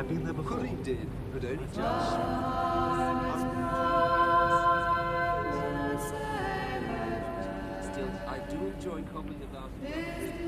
I've been there before. He did, but only just. Still, I do enjoy comedy about it.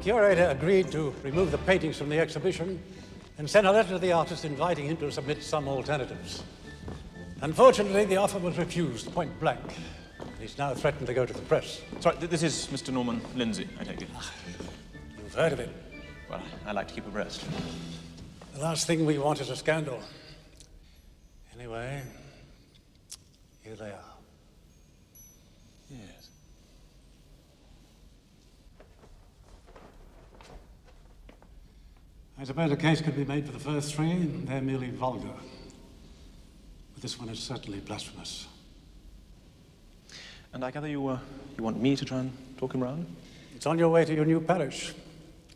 The curator agreed to remove the paintings from the exhibition and sent a letter to the artist inviting him to submit some alternatives. Unfortunately, the offer was refused point blank. He's now threatened to go to the press. Sorry, this is Mr. Norman Lindsay, I take it. You've heard of it. Well, I like to keep abreast. The last thing we want is a scandal. Anyway, here they are. Yes. I suppose a case could be made for the first three. They're merely vulgar. But this one is certainly blasphemous. And I gather you want me to try and talk him round? It's on your way to your new parish.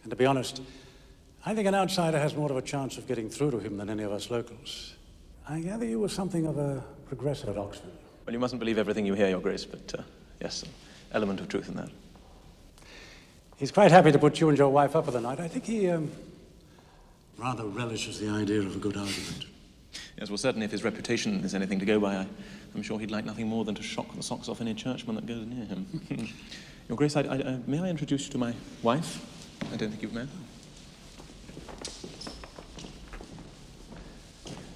And to be honest, I think an outsider has more of a chance of getting through to him than any of us locals. I gather you were something of a progressive at Oxford. Well, you mustn't believe everything you hear, Your Grace, but yes, an element of truth in that. He's quite happy to put you and your wife up for the night. I think he rather relishes the idea of a good argument. Yes, well, certainly if his reputation is anything to go by, I'm sure he'd like nothing more than to shock the socks off any churchman that goes near him. Your Grace, may I introduce you to my wife? I don't think you've met her.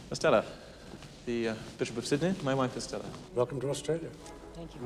Estella, the Bishop of Sydney, my wife Estella. Welcome to Australia. Thank you.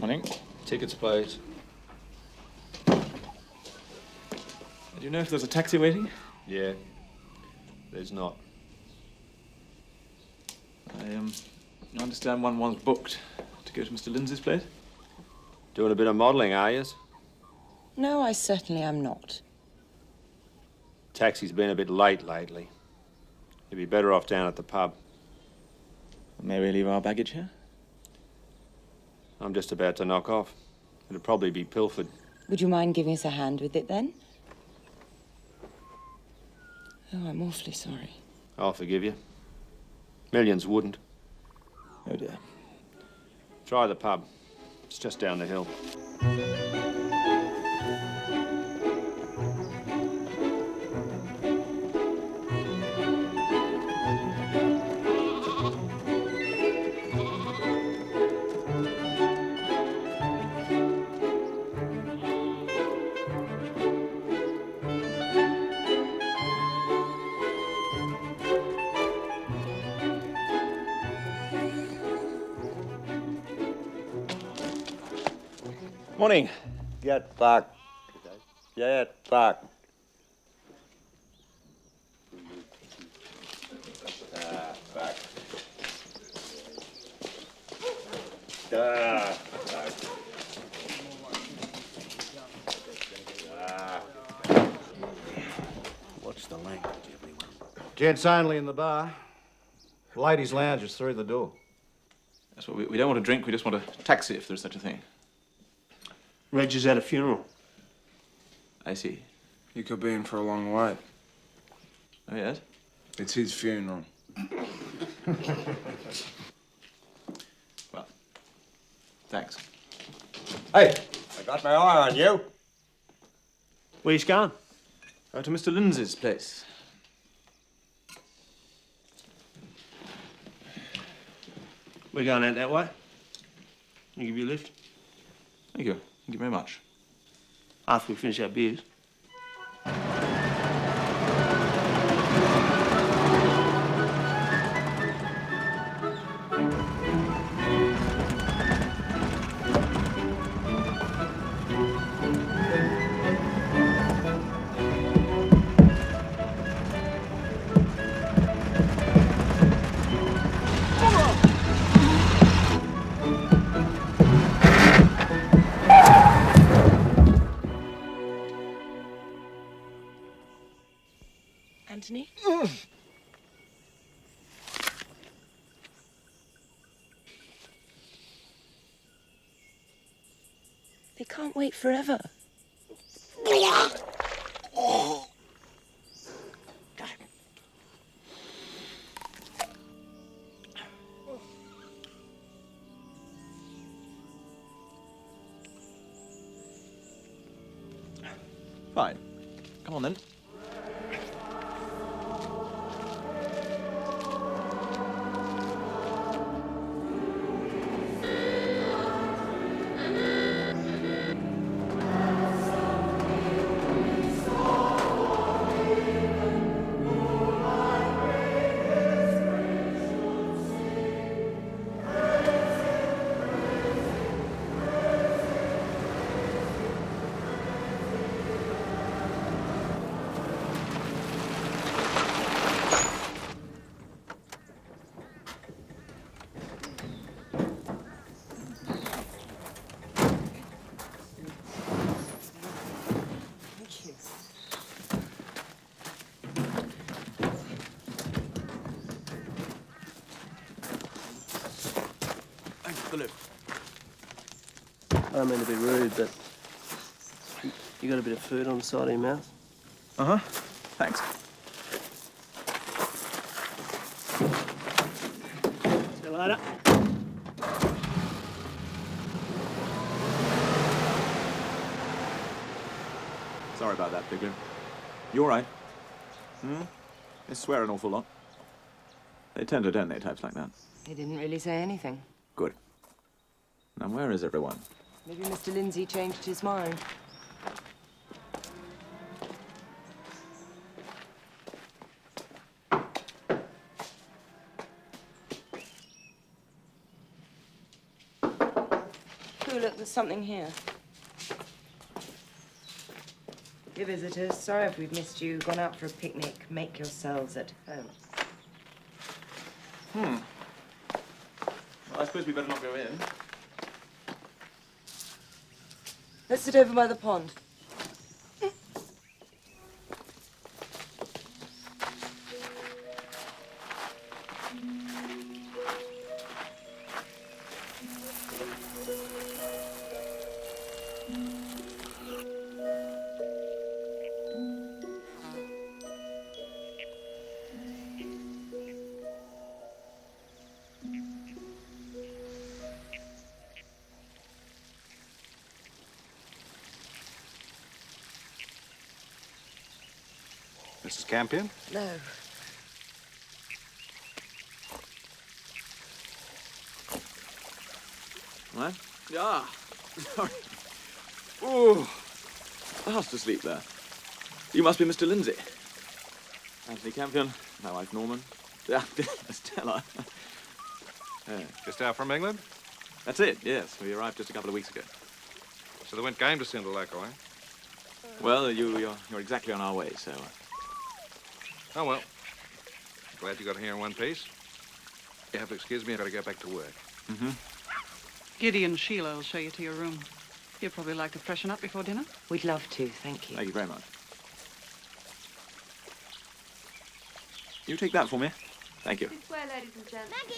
Morning. Tickets, please. Do you know if there's a taxi waiting? Yeah. There's not. I understand one was booked to go to Mr. Lindsay's place. Doing a bit of modelling, are you? No, I certainly am not. Taxi's been a bit late lately. You'd be better off down at the pub. May we leave our baggage here? I'm just about to knock off. It'll probably be pilfered. Would you mind giving us a hand with it then? Oh, I'm awfully sorry. I'll forgive you. Millions wouldn't. Oh dear. Try the pub. It's just down the hill. Morning. Get fucked. Get fucked. Fuck. Fuck. What's the language, everyone? Gents only in the bar. Ladies' lounge is through the door. That's what we don't want to drink, we just want a taxi if there's such a thing. Reg is at a funeral. I see. You could be in for a long wait. Oh, yes? It's his funeral. Well, thanks. Hey, I got my eye on you. Where you going? To Mr. Lindsay's place. We're going out that way. I'll give you a lift. Thank you. Thank you very much. After we finish our beers. Anthony? They can't wait forever. Fine. Come on, then. I don't mean to be rude, but you got a bit of food on the side of your mouth? Uh-huh. Thanks. See you later. Sorry about that, Piglin. You all right? They swear an awful lot. They tend to, don't they, types like that? He didn't really say anything. Good. Now, where is everyone? Maybe Mr. Lindsay changed his mind. Oh, look, there's something here. Dear visitors, sorry if we've missed you. Gone out for a picnic. Make yourselves at home. Well, I suppose we better not go in. Let's sit over by the pond. Campion? No. What? Yeah. Sorry. Oh, fast asleep there. You must be Mr. Lindsay. Anthony Campion, my wife Norman. Yeah, Stella. Yeah. Just out from England? That's it, yes. We arrived just a couple of weeks ago. So the wind came to Sindelako, eh? Well, you're exactly on our way, so... Oh, well. Glad you got here in one piece. You have to excuse me, I gotta get back to work. Mm-hmm. Giddy and Sheila will show you to your room. You'd probably like to freshen up before dinner. We'd love to, thank you. Thank you very much. You take that for me. Thank you. This way, ladies and gents. Maggie!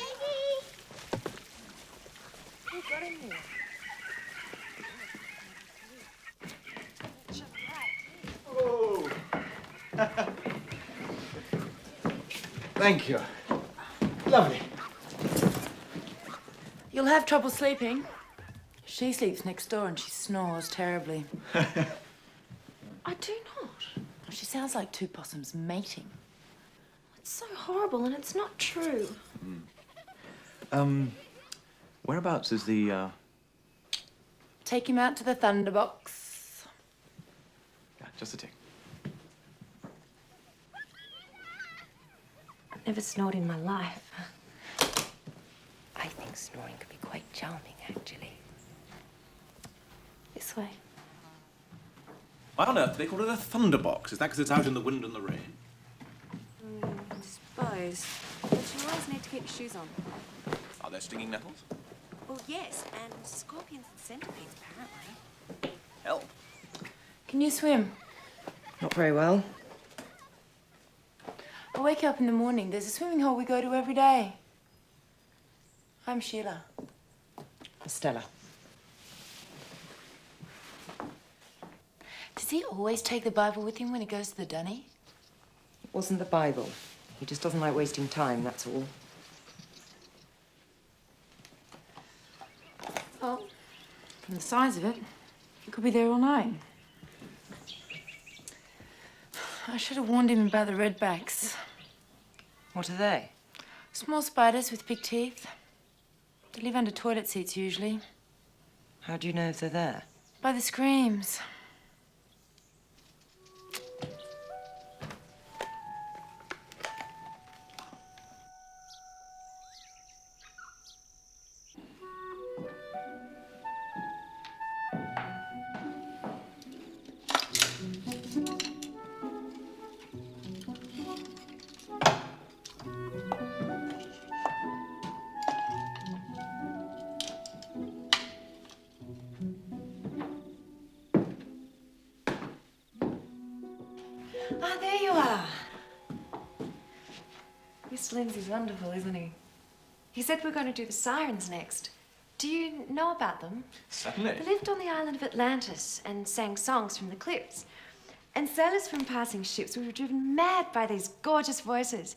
Who's got in here? Oh! Thank you. Lovely. You'll have trouble sleeping. She sleeps next door and she snores terribly. I do not. She sounds like two possums mating. It's so horrible and it's not true. Whereabouts is the, Take him out to the thunderbox. Yeah, just a tick. I've never snored in my life. I think snoring could be quite charming, actually. This way. Why on earth do they call it a thunderbox? Is that because it's out in the wind and the rain? I suppose. But you always need to keep your shoes on. Are there stinging nettles? Well, yes, and scorpions and centipedes, apparently. Hell. Can you swim? Not very well. I'll wake you up in the morning. There's a swimming hole we go to every day. I'm Sheila. Stella. Does he always take the Bible with him when he goes to the dunny? It wasn't the Bible. He just doesn't like wasting time, that's all. Well, from the size of it, he could be there all night. I should have warned him about the redbacks. What are they? Small spiders with big teeth. They live under toilet seats, usually. How do you know if they're there? By the screams. Ah, there you are. Mr. Lindsay's wonderful, isn't he? He said we're going to do the Sirens next. Do you know about them? Certainly. They lived on the island of Atlantis and sang songs from the cliffs. And sailors from passing ships were driven mad by these gorgeous voices.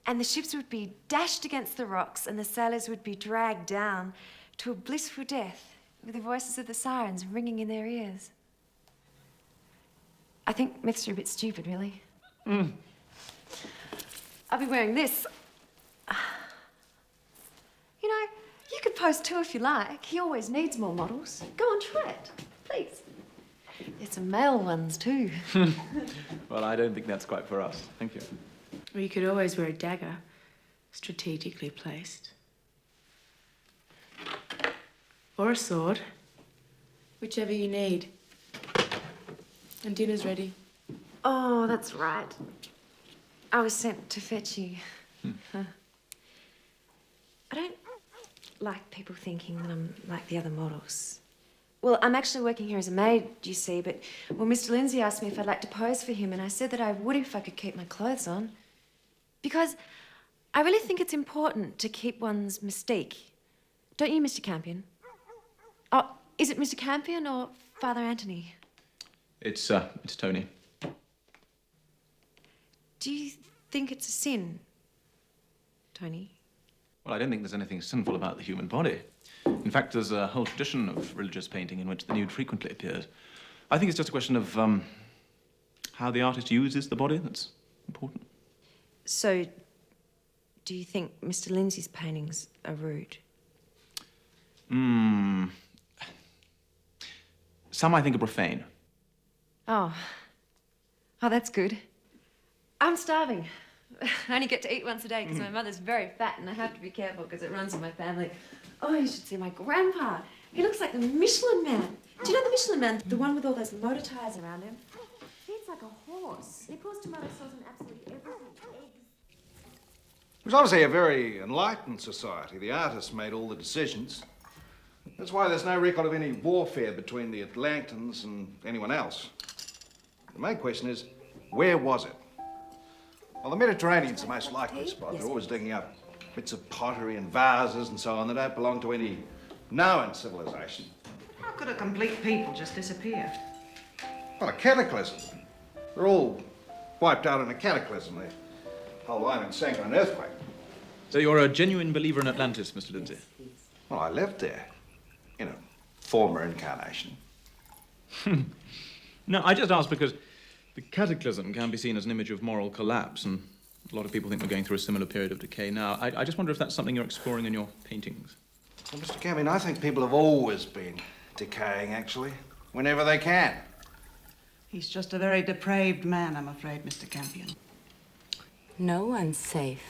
And the ships would be dashed against the rocks and the sailors would be dragged down to a blissful death with the voices of the sirens ringing in their ears. I think myths are a bit stupid, really. I'll be wearing this. You know, you could pose too if you like. He always needs more models. Go on, try it, please. There's some male ones, too. Well, I don't think that's quite for us. Thank you. Or you could always wear a dagger, strategically placed. Or a sword, whichever you need. And dinner's ready. Oh, that's right. I was sent to fetch you. I don't like people thinking that I'm like the other models. Well, I'm actually working here as a maid, you see, but well, Mr. Lindsay asked me if I'd like to pose for him, and I said that I would if I could keep my clothes on. Because I really think it's important to keep one's mystique. Don't you, Mr. Campion? Oh, is it Mr. Campion or Father Anthony? It's Tony. Do you think it's a sin, Tony? Well, I don't think there's anything sinful about the human body. In fact, there's a whole tradition of religious painting in which the nude frequently appears. I think it's just a question of how the artist uses the body that's important. So, do you think Mr. Lindsay's paintings are rude? Some I think are profane. Oh. Oh, that's good. I'm starving. I only get to eat once a day because my mother's very fat and I have to be careful because it runs in my family. Oh, you should see my grandpa. He looks like the Michelin Man. Do you know the Michelin Man? The one with all those motor tyres around him? He eats like a horse. He pours tomato sauce on absolutely everything. Eggs. It was obviously a very enlightened society. The artists made all the decisions. That's why there's no record of any warfare between the Atlantans and anyone else. The main question is, where was it? Well, the Mediterranean's the most likely spot. They're always digging up bits of pottery and vases and so on that don't belong to any known civilization. How could a complete people just disappear? Well, a cataclysm. They're all wiped out in a cataclysm. The whole island sank in an earthquake. So you're a genuine believer in Atlantis, Mr. Lindsay? Well, I lived there. In a former incarnation. No, I just asked because the cataclysm can be seen as an image of moral collapse, and a lot of people think we're going through a similar period of decay now. I just wonder if that's something you're exploring in your paintings. Well, Mr. Campion, I think people have always been decaying, actually, whenever they can. He's just a very depraved man, I'm afraid, Mr. Campion. No one's safe.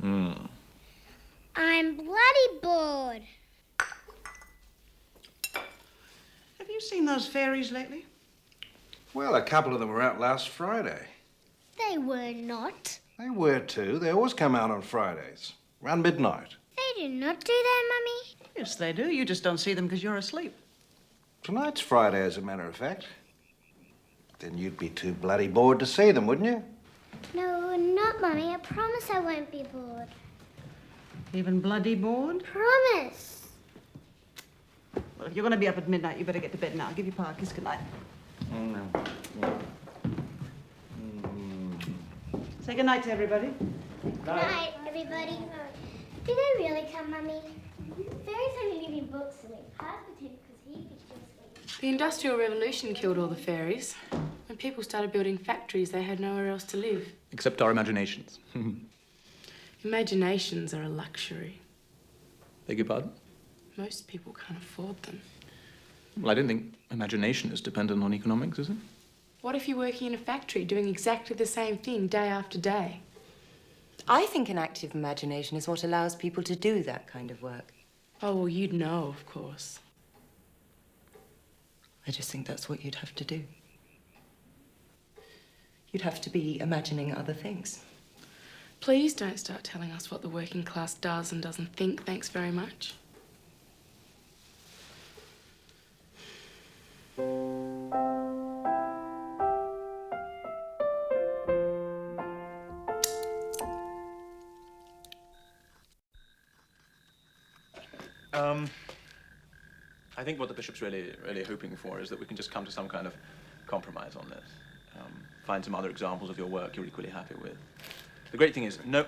I'm bloody bored. Have you seen those fairies lately? Well, a couple of them were out last Friday. They were not. They were too. They always come out on Fridays, around midnight. They do not do that, Mummy. Yes, they do. You just don't see them because you're asleep. Tonight's Friday, as a matter of fact. Then you'd be too bloody bored to see them, wouldn't you? No, not, Mummy. I promise I won't be bored. Even bloody bored? Promise. Well, if you're going to be up at midnight, you better get to bed now. Give your pa a kiss goodnight. Say goodnight to everybody. Good night, everybody. Do they really come, Mummy? Fairies only live in books and we pass with him because he keeps you asleep. The Industrial Revolution killed all the fairies. When people started building factories, they had nowhere else to live. Except our imaginations. Imaginations are a luxury. Beg your pardon? Most people can't afford them. Well, I don't think imagination is dependent on economics, is it? What if you're working in a factory doing exactly the same thing day after day? I think an active imagination is what allows people to do that kind of work. Oh, well, you'd know, of course. I just think that's what you'd have to do. You'd have to be imagining other things. Please don't start telling us what the working class does and doesn't think. Thanks very much. I think what the bishop's really hoping for is that we can just come to some kind of compromise on this. Find some other examples of your work you're equally happy with. The great thing is, beg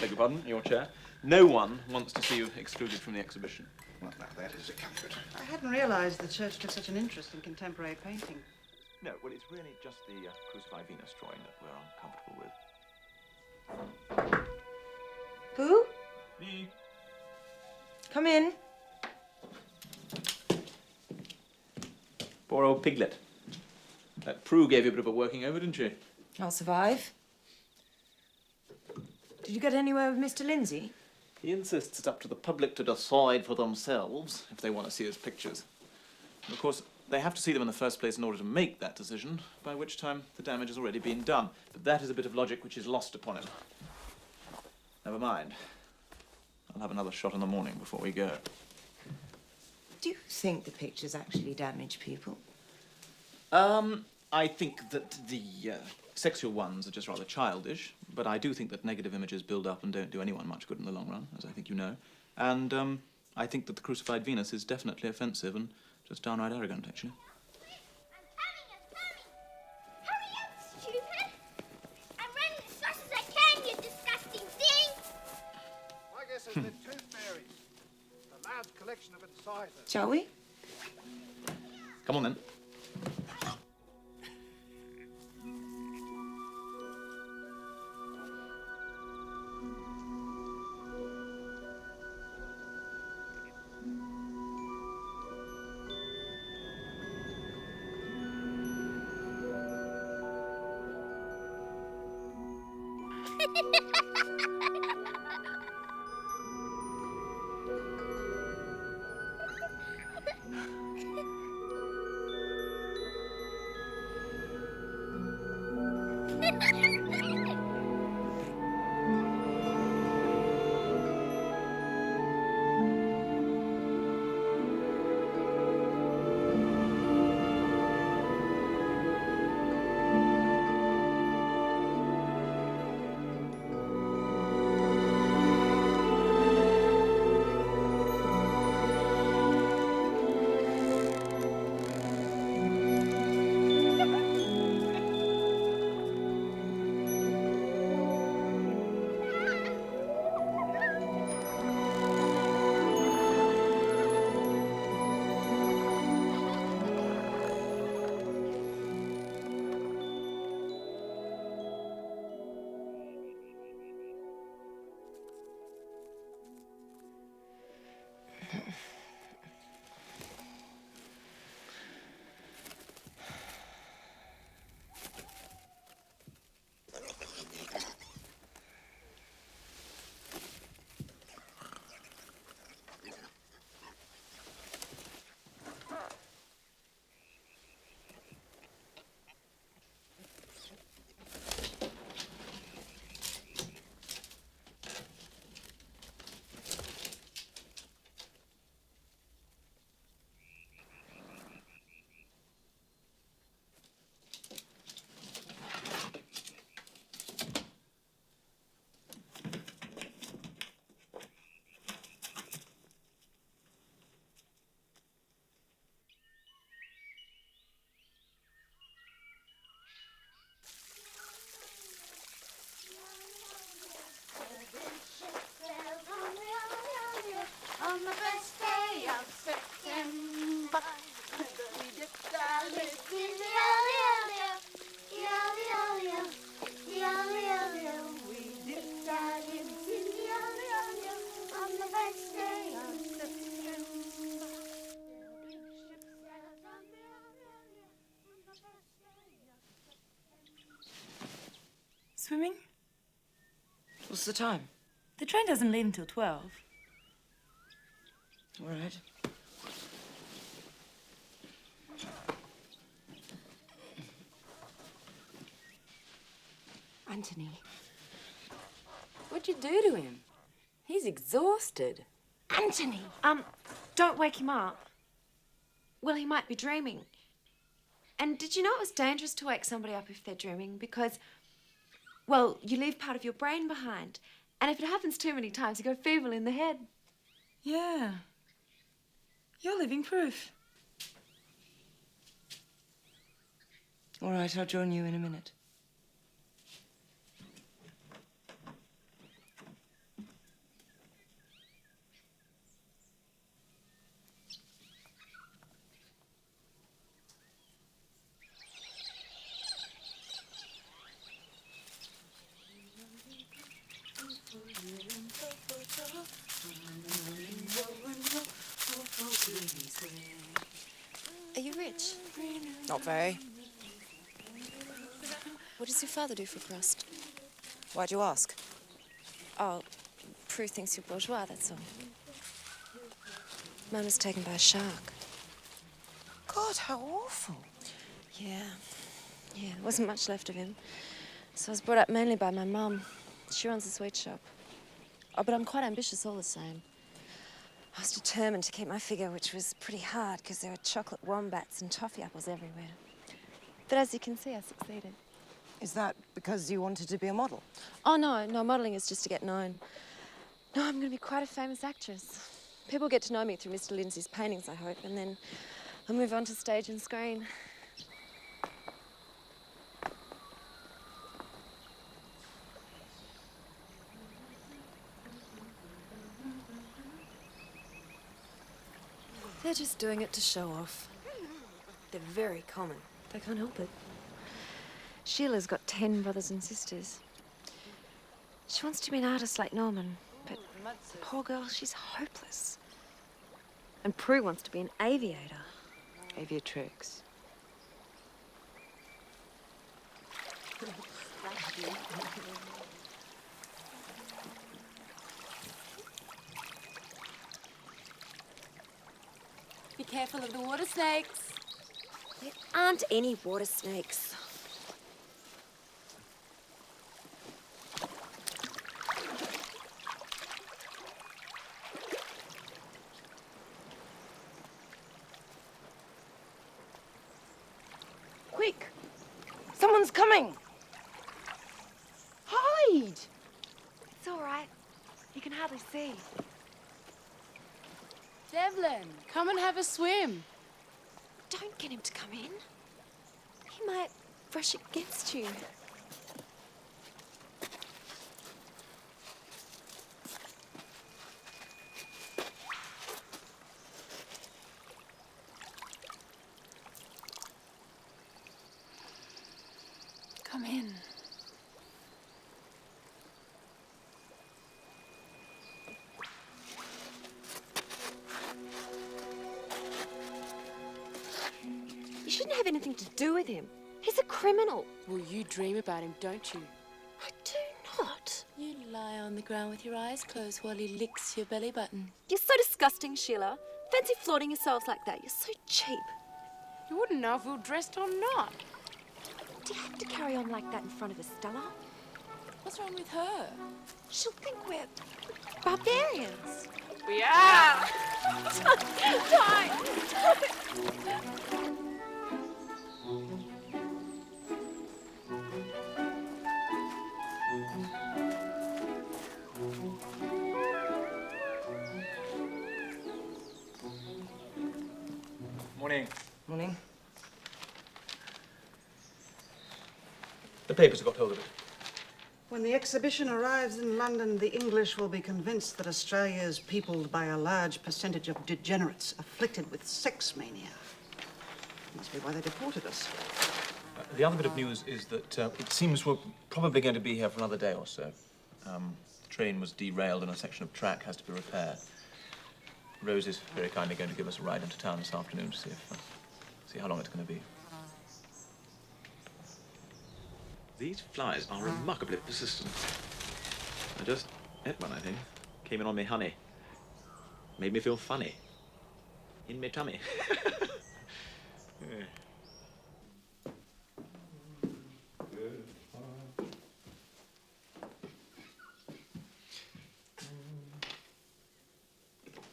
your pardon, your chair, no one wants to see you excluded from the exhibition. Well, now, that is a comfort. I hadn't realized the church took such an interest in contemporary painting. No, well, it's really just the crucified Venus drawing that we're uncomfortable with. Who? Me. Come in. Poor old piglet. That Prue gave you a bit of a working over, didn't she? I'll survive. Did you get anywhere with Mr. Lindsay? He insists it's up to the public to decide for themselves if they want to see his pictures. And of course, they have to see them in the first place in order to make that decision, by which time the damage has already been done. But that is a bit of logic which is lost upon him. Never mind. I'll have another shot in the morning before we go. Do you think the pictures actually damage people? I think that the sexual ones are just rather childish, but I do think that negative images build up and don't do anyone much good in the long run, as I think you know. And I think that the crucified Venus is definitely offensive and just downright arrogant, actually. Hurry up, stupid! I'm running as fast as I can, you disgusting thing! My guess is they're two fairies. A large collection of incisors. Shall we? Come on, then. On the first day of September, we dipped our lips in the ole-ole-o, the ole-ole-o. We dipped our lips in the ole-ole-o on the first day of September. Swimming? What's the time? The train doesn't leave until 12. All right. Anthony, what'd you do to him? He's exhausted. Anthony! Don't wake him up. Well, he might be dreaming. And did you know it was dangerous to wake somebody up if they're dreaming? Because, well, you leave part of your brain behind. And if it happens too many times, you go feeble in the head. Yeah. You're living proof. All right, I'll join you in a minute. Are you rich? Not very. What does your father do for crust? Why'd you ask? Oh, Prue thinks you're bourgeois, that's all. Mine was taken by a shark. God, how awful. Yeah, there wasn't much left of him. So I was brought up mainly by my mum. She runs a sweet shop. Oh, but I'm quite ambitious all the same. I was determined to keep my figure, which was pretty hard because there were chocolate wombats and toffee apples everywhere. But as you can see, I succeeded. Is that because you wanted to be a model? Oh, no, modelling is just to get known. No, I'm going to be quite a famous actress. People get to know me through Mr. Lindsay's paintings, I hope, and then I'll move on to stage and screen. They're just doing it to show off. They're very common. They can't help it. Sheila's got 10 brothers and sisters. She wants to be an artist like Norman, but poor girl, she's hopeless. And Prue wants to be an aviator. Aviatrix. Be careful of the water snakes. There aren't any water snakes. Quick! Someone's coming! Hide! It's all right. You can hardly see. Devlin, come and have a swim. Don't get him to come in. He might brush against you. Come in. didn't have anything to do with him. He's a criminal. Well, you dream about him, don't you? I do not. You lie on the ground with your eyes closed while he licks your belly button. You're so disgusting, Sheila. Fancy flaunting yourselves like that. You're so cheap. You wouldn't know if we were dressed or not. Do you have to carry on like that in front of Estella? What's wrong with her? She'll think we're barbarians. We are. Morning. Morning. The papers have got hold of it. When the exhibition arrives in London, the English will be convinced that Australia is peopled by a large percentage of degenerates afflicted with sex mania. Must be why they deported us. The other bit of news is that it seems we're probably going to be here for another day or so. The train was derailed and a section of track has to be repaired. Rose is very kindly going to give us a ride into town this afternoon to see how long it's going to be. These flies are remarkably persistent. I just ate one, I think. Came in on me honey. Made me feel funny. In me tummy. Yeah.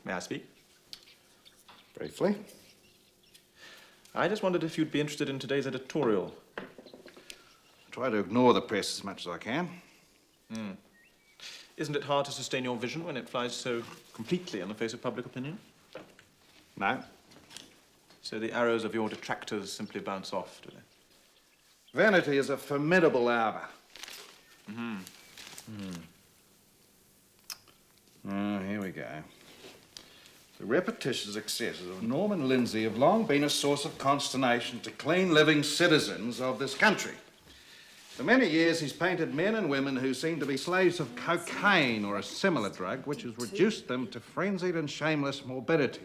May I speak? Briefly. I just wondered if you'd be interested in today's editorial. Try to ignore the press as much as I can. Isn't it hard to sustain your vision when it flies so completely in the face of public opinion? No. So the arrows of your detractors simply bounce off, do they? Vanity is a formidable armour. Here we go. The repetitious excesses of Norman Lindsay have long been a source of consternation to clean living citizens of this country. For many years, he's painted men and women who seem to be slaves of cocaine or a similar drug, which has reduced them to frenzied and shameless morbidity.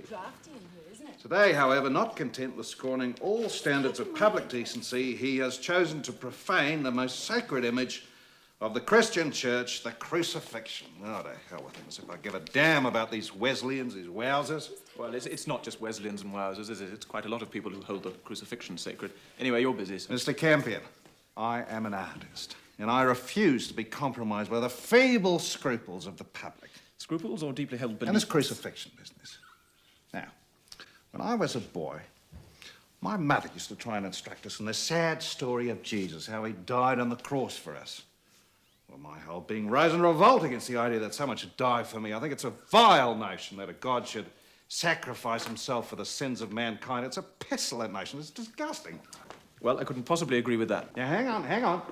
Today, however, not content with scorning all standards of public decency, he has chosen to profane the most sacred image of the Christian church, the crucifixion. Oh, to hell with him, as if I give a damn about these Wesleyans, these wowsers. Well, it's not just Wesleyans and wowsers, is it? It's quite a lot of people who hold the crucifixion sacred. Anyway, you're busy, so... Mr. Campion, I am an artist, and I refuse to be compromised by the feeble scruples of the public. Scruples or deeply held beliefs? And this crucifixion business. Now, when I was a boy, my mother used to try and instruct us in the sad story of Jesus, how he died on the cross for us. Well, my whole being rose in revolt against the idea that someone should die for me. I think it's a vile notion that a God should sacrifice himself for the sins of mankind. It's a pestilent notion. It's disgusting. Well, I couldn't possibly agree with that. Now, hang on.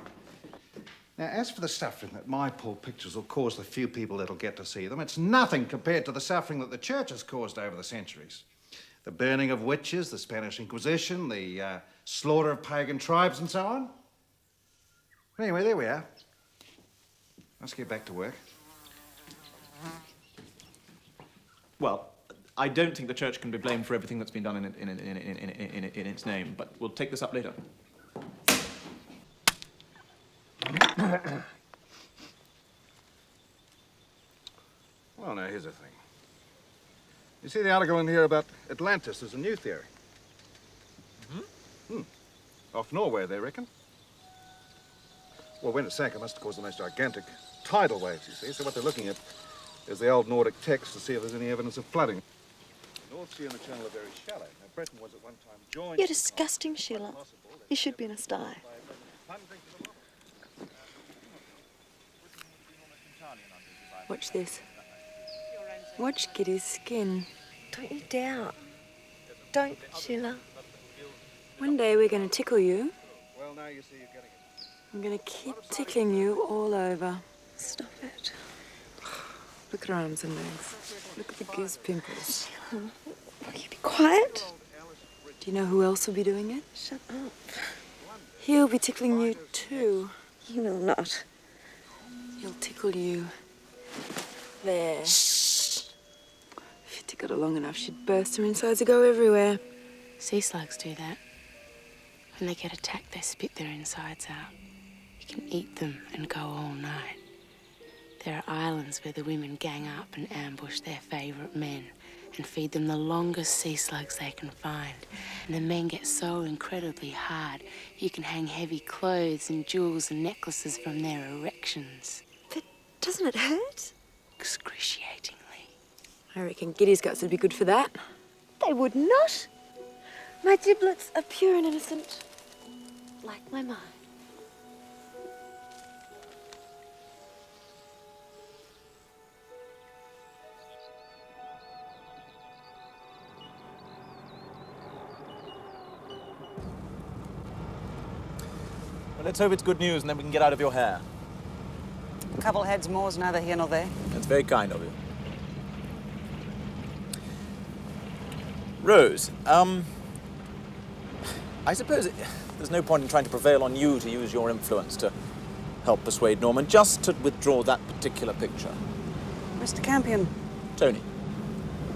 Now, as for the suffering that my poor pictures will cause the few people that'll get to see them, it's nothing compared to the suffering that the church has caused over the centuries. The burning of witches, the Spanish Inquisition, the slaughter of pagan tribes and so on. Anyway, there we are. Let's get back to work. Well, I don't think the church can be blamed for everything that's been done in its name, but we'll take this up later. Well, now, here's the thing. You see the article in here about Atlantis as a new theory? Off Norway, they reckon. Well, when it sank, it must have caused the most gigantic tidal waves, you see. So what they're looking at is the old Nordic text to see if there's any evidence of flooding. The North Sea and the Channel are very shallow. Now, Britain was at one time joined... You're disgusting, Sheila. You should be in a sty. Watch this. Watch Giddy's skin. Don't you dare. Don't, Sheila. One day we're going to tickle you. Well, now you see you're getting it. I'm going to keep tickling you all over. Stop it. Look at her arms and legs. Look at the goose pimples. Sheila, will you be quiet? Do you know who else will be doing it? Shut up. He'll be tickling you too. He will not. He'll tickle you. There. Shh. If you tickled her long enough, she'd burst her insides and go everywhere. Sea slugs do that. When they get attacked, they spit their insides out. You can eat them and go all night. There are islands where the women gang up and ambush their favourite men and feed them the longest sea slugs they can find. And the men get so incredibly hard, you can hang heavy clothes and jewels and necklaces from their erections. But doesn't it hurt? Excruciatingly. I reckon Giddy's guts would be good for that. They would not. My giblets are pure and innocent, like my mind. Well, let's hope it's good news and then we can get out of your hair. A couple heads more's neither here nor there. That's very kind of you. Rose, I suppose there's no point in trying to prevail on you to use your influence to help persuade Norman just to withdraw that particular picture. Mr. Campion, Tony.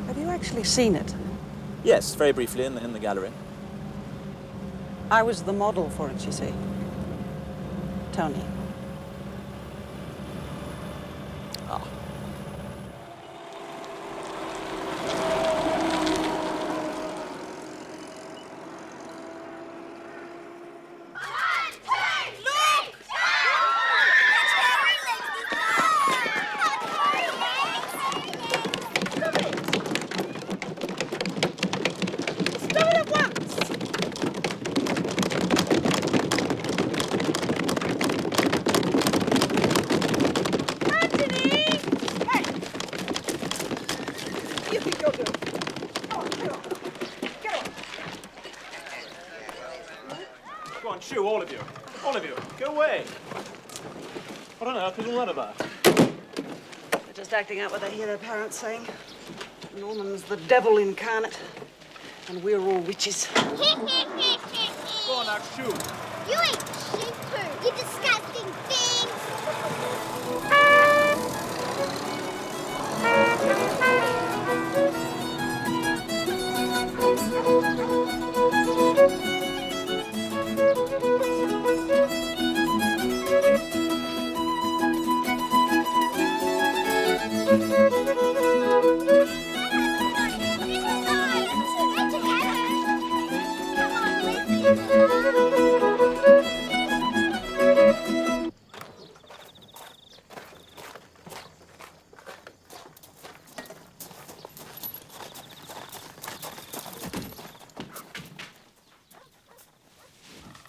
have you actually seen it? Yes, very briefly in the gallery. I was the model for it, you see. Tony. Ah. Go on, shoo, all of you. All of you. Go away. What on earth is all that about? They're just acting out what they hear their parents saying. Norman's the devil incarnate, and we're all witches. Go on now, shoo. You ain't shit poo, you disgusting thing!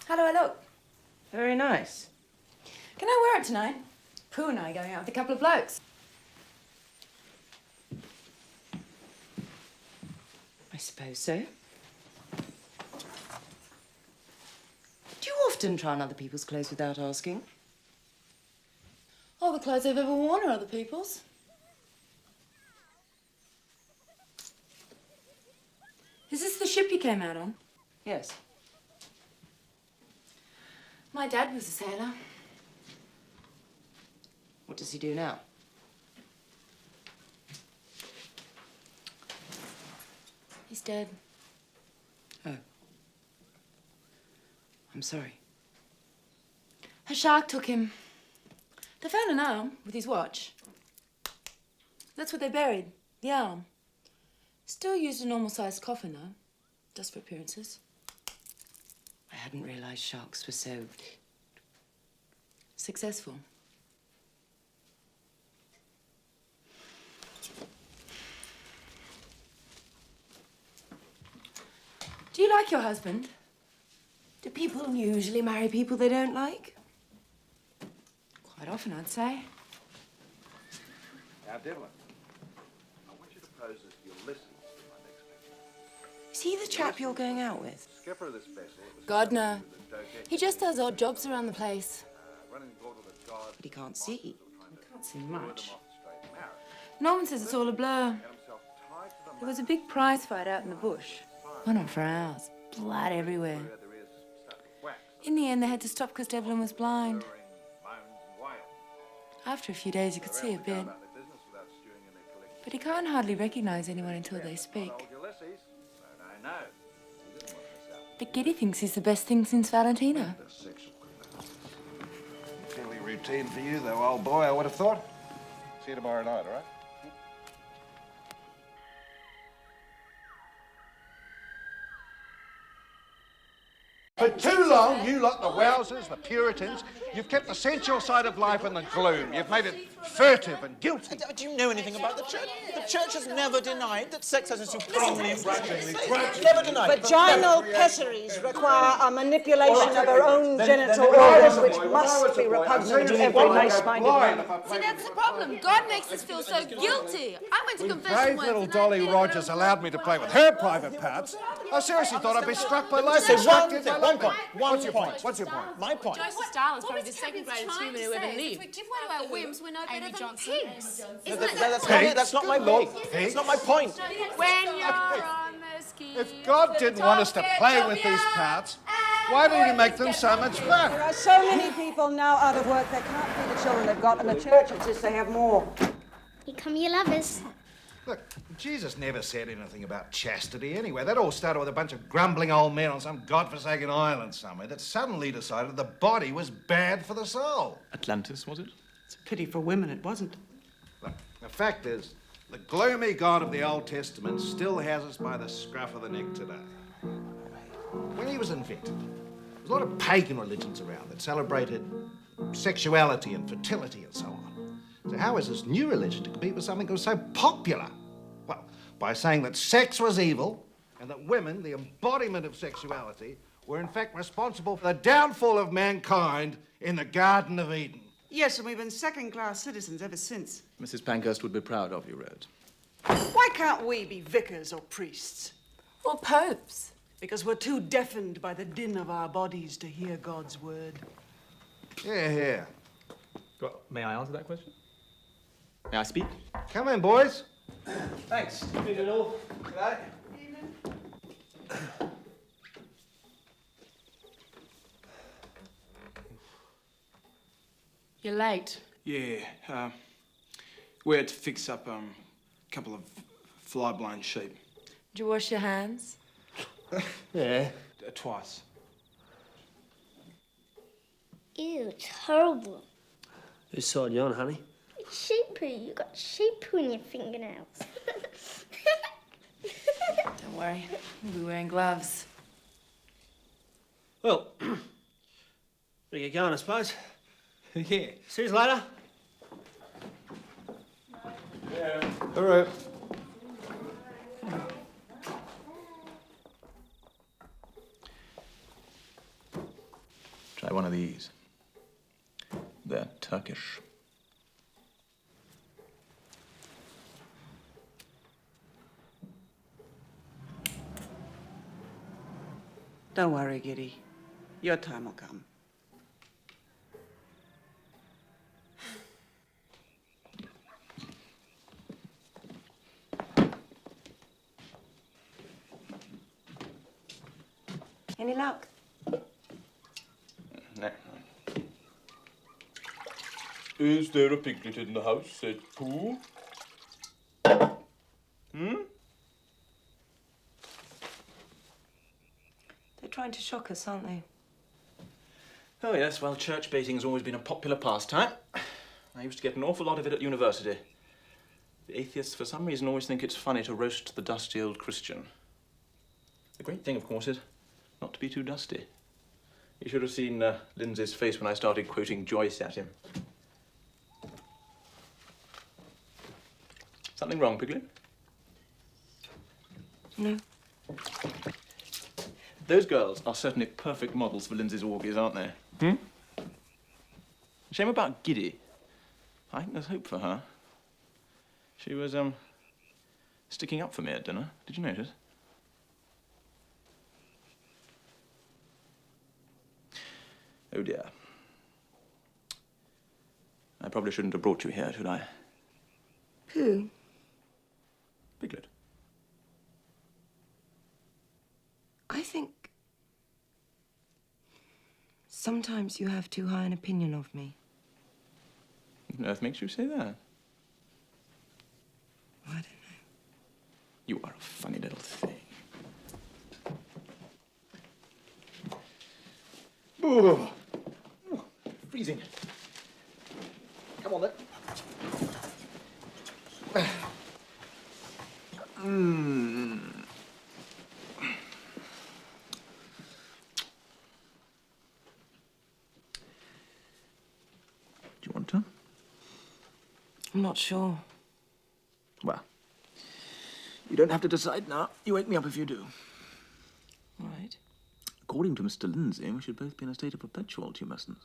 How do I look? Very nice. Can I wear it tonight? Pooh and I are going out with a couple of blokes. I suppose so. Do you often try on other people's clothes without asking? All the clothes I've ever worn are other people's. Is this the ship you came out on? Yes. My dad was a sailor. What does he do now? He's dead. Oh. I'm sorry. A shark took him. They found an arm with his watch. That's what they buried, the arm. Still used a normal-sized coffin, though, just for appearances. I hadn't realized sharks were so... Successful. Do you like your husband? Do people usually marry people they don't like? Quite often, I'd say. Now, Devlin, I want you to pose as you'll listen to my next picture. Is he the chap you're going out with? Skipper of this vessel. God, no. He just does odd jobs around the place. Running the board of the god. But he can't see. He can't see much. Norman says it's all a blur. There was a big prize fight out in the bush. Went on for hours. Blood everywhere. In the end, they had to stop because Devlin was blind. After a few days, he could see a bit. But he can't hardly recognize anyone until they speak. But Giddy thinks he's the best thing since Valentino. Fairly routine for you, though, old boy, I would have thought. See you tomorrow night, all right? For too long, you lot, the Wowsers, the Puritans, you've kept the sensual side of life in the gloom. You've made it furtive and guilty. Do you know anything about the church? The church has never denied that sex has a supremely... Never denied. Vaginal pessaries require a manipulation of her own genital organs, which must be repugnant to every nice-minded man. See, that's the problem. God makes us feel so guilty. I went to confession Brave once. little Dolly Rogers allowed me to play with her private parts. I seriously thought I'd be struck by lightning. One point. What's your point? What's your point? My point. Joseph Stalin is probably the second greatest human who ever lived. If we give way to our whims, we're no better than pigs. That's not my point. That's not my point. When you're on the ski. If God didn't want us to play with these parts, why did he make them so much fun? There are so many people now out of work they can't feed the children they've got, and the church insists they have more. Here come your lovers. Look, Jesus never said anything about chastity anyway. That all started with a bunch of grumbling old men on some godforsaken island somewhere that suddenly decided the body was bad for the soul. Atlantis, was it? It's a pity for women it wasn't. Look, the fact is, the gloomy God of the Old Testament still has us by the scruff of the neck today. When he was invented, there was a lot of pagan religions around that celebrated sexuality and fertility and so on. So how is this new religion to compete with something that was so popular? Well, by saying that sex was evil and that women, the embodiment of sexuality, were in fact responsible for the downfall of mankind in the Garden of Eden. Yes, and we've been second-class citizens ever since. Mrs. Pankhurst would be proud of you, Rhodes. Why can't we be vicars or priests? Or popes? Because we're too deafened by the din of our bodies to hear God's word. Yeah. Well, may I answer that question? May I speak? Come in, boys. Thanks. Evening all. G'day. You're late. Yeah, we had to fix up a couple of fly-blown sheep. Did you wash your hands? Yeah. Twice. Ew, it's horrible. Whose side you on, honey? It's sheep poo. You got sheep poo in your fingernails. Don't worry. We'll be wearing gloves. Well, better get going, I suppose. Yeah. See you later. Yeah. All right. Try one of these. They're Turkish. Don't worry, Giddy. Your time will come. Any luck? No. Is there a piglet in the house? Said Pooh. They're trying to shock us, aren't they? Oh, yes, well, church baiting has always been a popular pastime. I used to get an awful lot of it at university. The atheists, for some reason, always think it's funny to roast the dusty old Christian. The great thing, of course, is not to be too dusty. You should have seen Lindsay's face when I started quoting Joyce at him. Something wrong, Piglet? No. Those girls are certainly perfect models for Lindsay's orgies, aren't they? Shame about Giddy. I think there's hope for her. She was, sticking up for me at dinner. Did you notice? Oh, dear. I probably shouldn't have brought you here, should I? Who? Piglet. I think sometimes you have too high an opinion of me. What on earth makes you say that? I don't know. You are a funny little thing. Ooh. Freezing. Come on, then. Do you want to? I'm not sure. Well, you don't have to decide now. You wake me up if you do. Right. According to Mr. Lindsay, we should both be in a state of perpetual tumescence.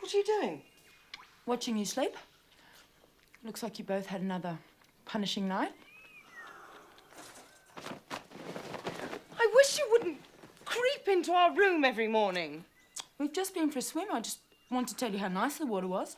What are you doing? Watching you sleep. Looks like you both had another punishing night. I wish you wouldn't creep into our room every morning. We've just been for a swim. I just wanted to tell you how nice the water was.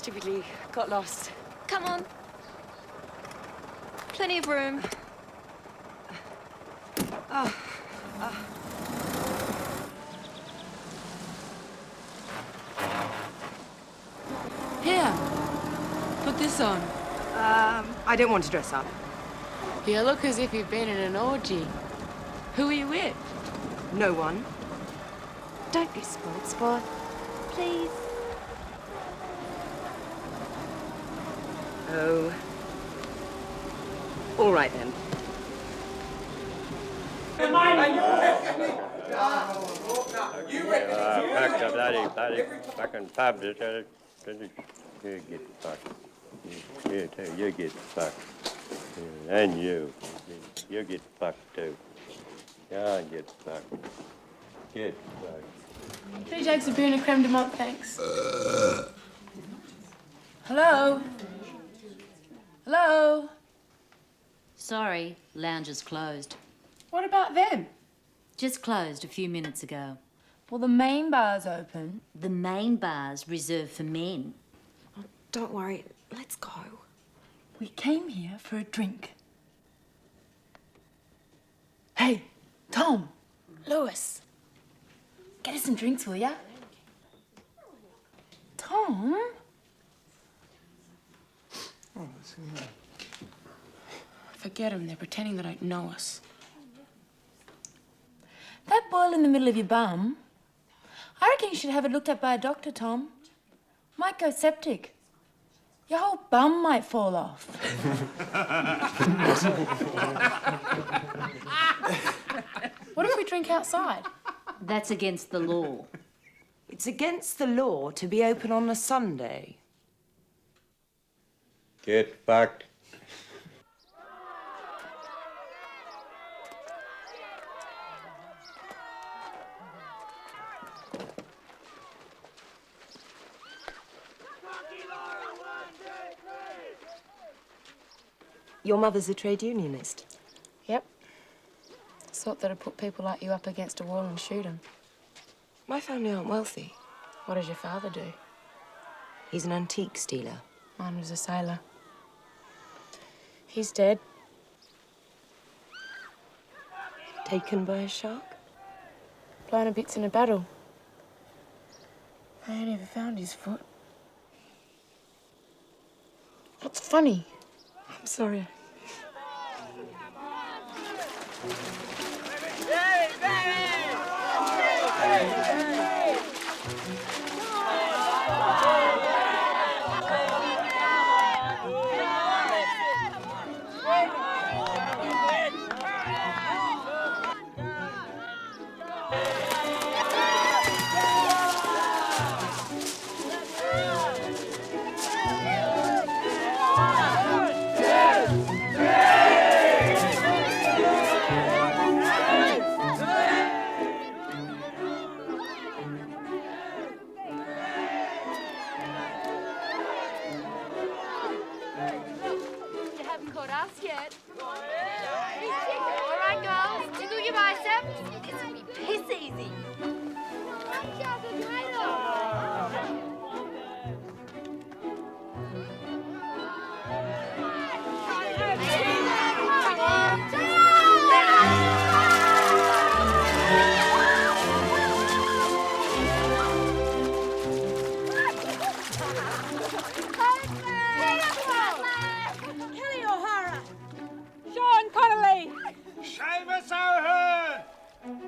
stupidly got lost. Come on. Plenty of room. Here, put this on. I don't want to dress up. You look as if you've been in an orgy. Who are you with? No one. Don't be spoiled, sport. Please. Oh. All right then. Back to bloody fucking pub. You get fucked. You get fucked. And you get fucked too. Yeah, get fucked. Get fucked. 3 jugs of beer and a creme de menthe, thanks. Hello? Hello? Sorry, lounge is closed. What about them? Just closed a few minutes ago. Well, the main bar's open. The main bar's reserved for men. Oh, don't worry. Let's go. We came here for a drink. Hey, Tom. Lewis. Get us some drinks, will ya? Tom? Forget them. They're pretending they don't know us. That boil in the middle of your bum, I reckon you should have it looked at by a doctor, Tom. Might go septic. Your whole bum might fall off. What if we drink outside? That's against the law. It's against the law to be open on a Sunday. Get fucked. Your mother's a trade unionist. Yep. Sort that'd put people like you up against a wall and shoot them. My family aren't wealthy. What does your father do? He's an antique stealer. Mine was a sailor. He's dead. Taken by a shark? Blown to bits in a battle. I ain't even found his foot. What's funny? I'm sorry.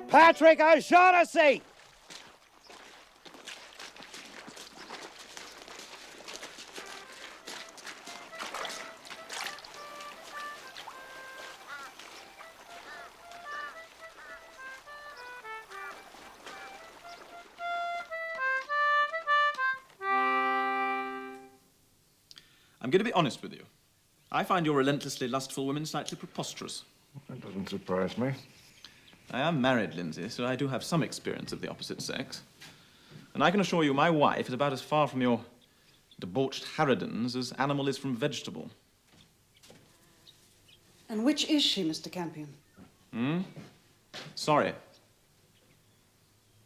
Patrick O'Shaughnessy! I'm going to be honest with you. I find your relentlessly lustful women slightly preposterous. That doesn't surprise me. I am married, Lindsay, so I do have some experience of the opposite sex. And I can assure you my wife is about as far from your debauched harridans as animal is from vegetable. And which is she, Mr. Campion? Sorry.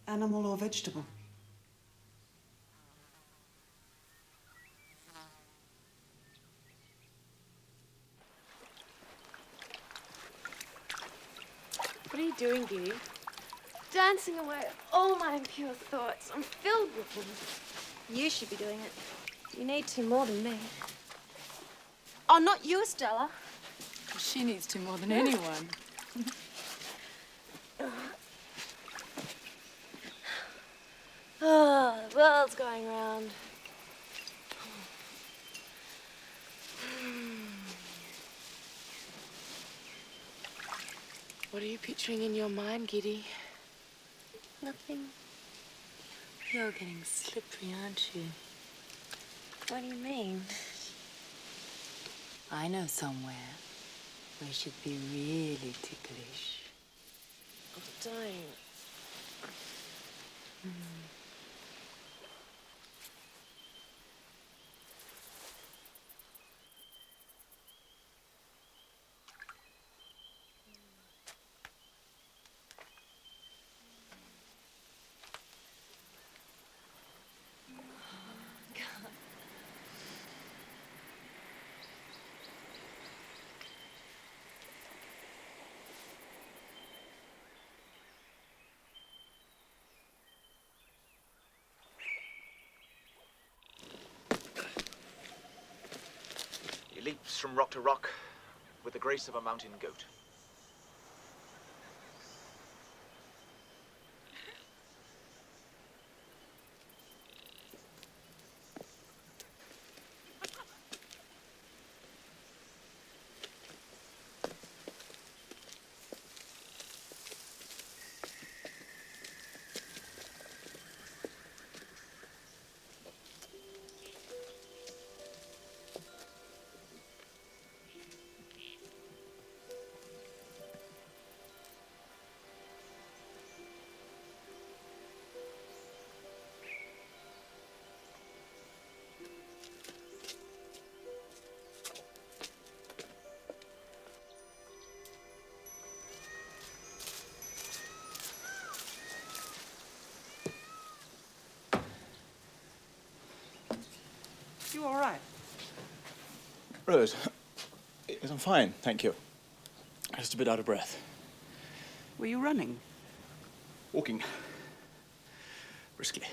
Animal or vegetable? doing, Giddy? Dancing away all my impure thoughts. I'm filled with them. You should be doing it. You need to more than me. Oh, not you, Stella. She needs to more than anyone. Oh, the world's going round. What are you picturing in your mind, Giddy? Nothing. You're getting slippery, aren't you? What do you mean? I know somewhere where she'd be really ticklish. Oh, don't. He leaps from rock to rock with the grace of a mountain goat. You all right? Rose, yes, I'm fine, thank you. Just a bit out of breath. Were you running? Walking. Briskly.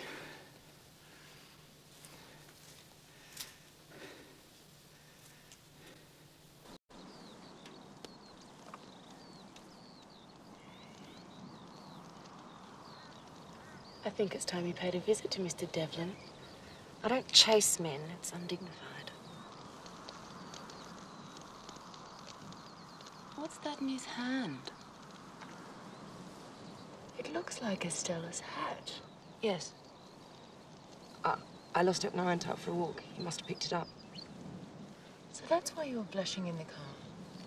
I think it's time you paid a visit to Mr. Devlin. I don't chase men. It's undignified. What's that in his hand? It looks like Estella's hat. Yes. I lost it when I went out for a walk. You must have picked it up. So that's why you were blushing in the car.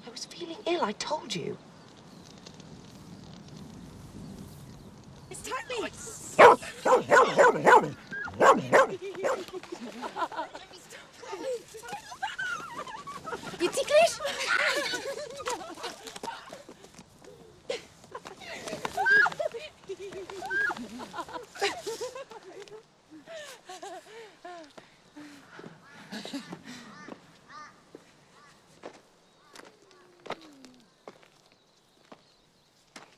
I was feeling ill, I told you. It's totally... You ticklish?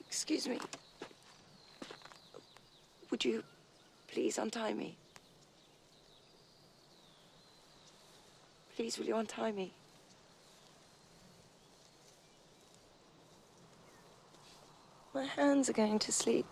Excuse me. Would you please untie me? Please, will you untie me? My hands are going to sleep.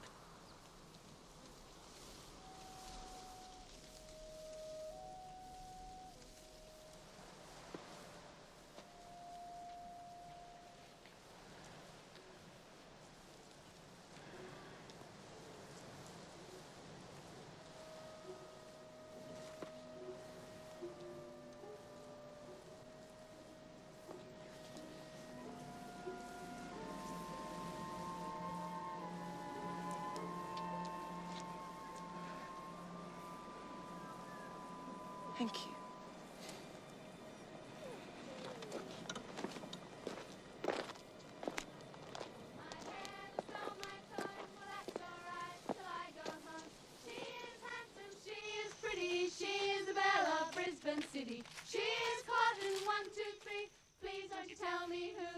Thank you.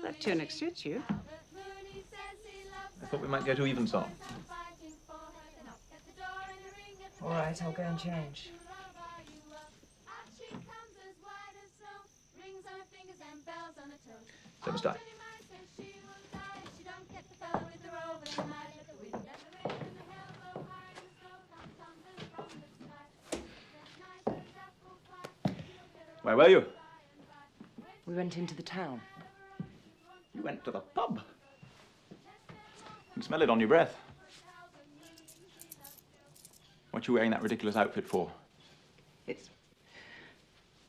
That tunic suits you. The thought we might go to evensong. All right, I'll go and change. So must I. Where were you? We went into the town. You went to the pub. You can smell it on your breath. What you wearing that ridiculous outfit for? It's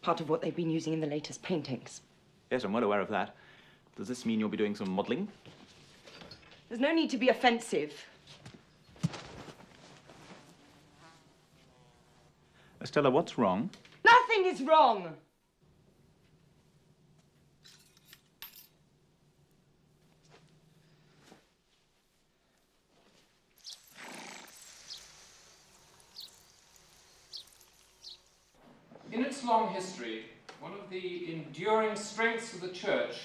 part of what they've been using in the latest paintings. Yes, I'm well aware of that. Does this mean you'll be doing some modelling? There's no need to be offensive. Estella, what's wrong? Nothing is wrong! In its long history, one of the enduring strengths of the Church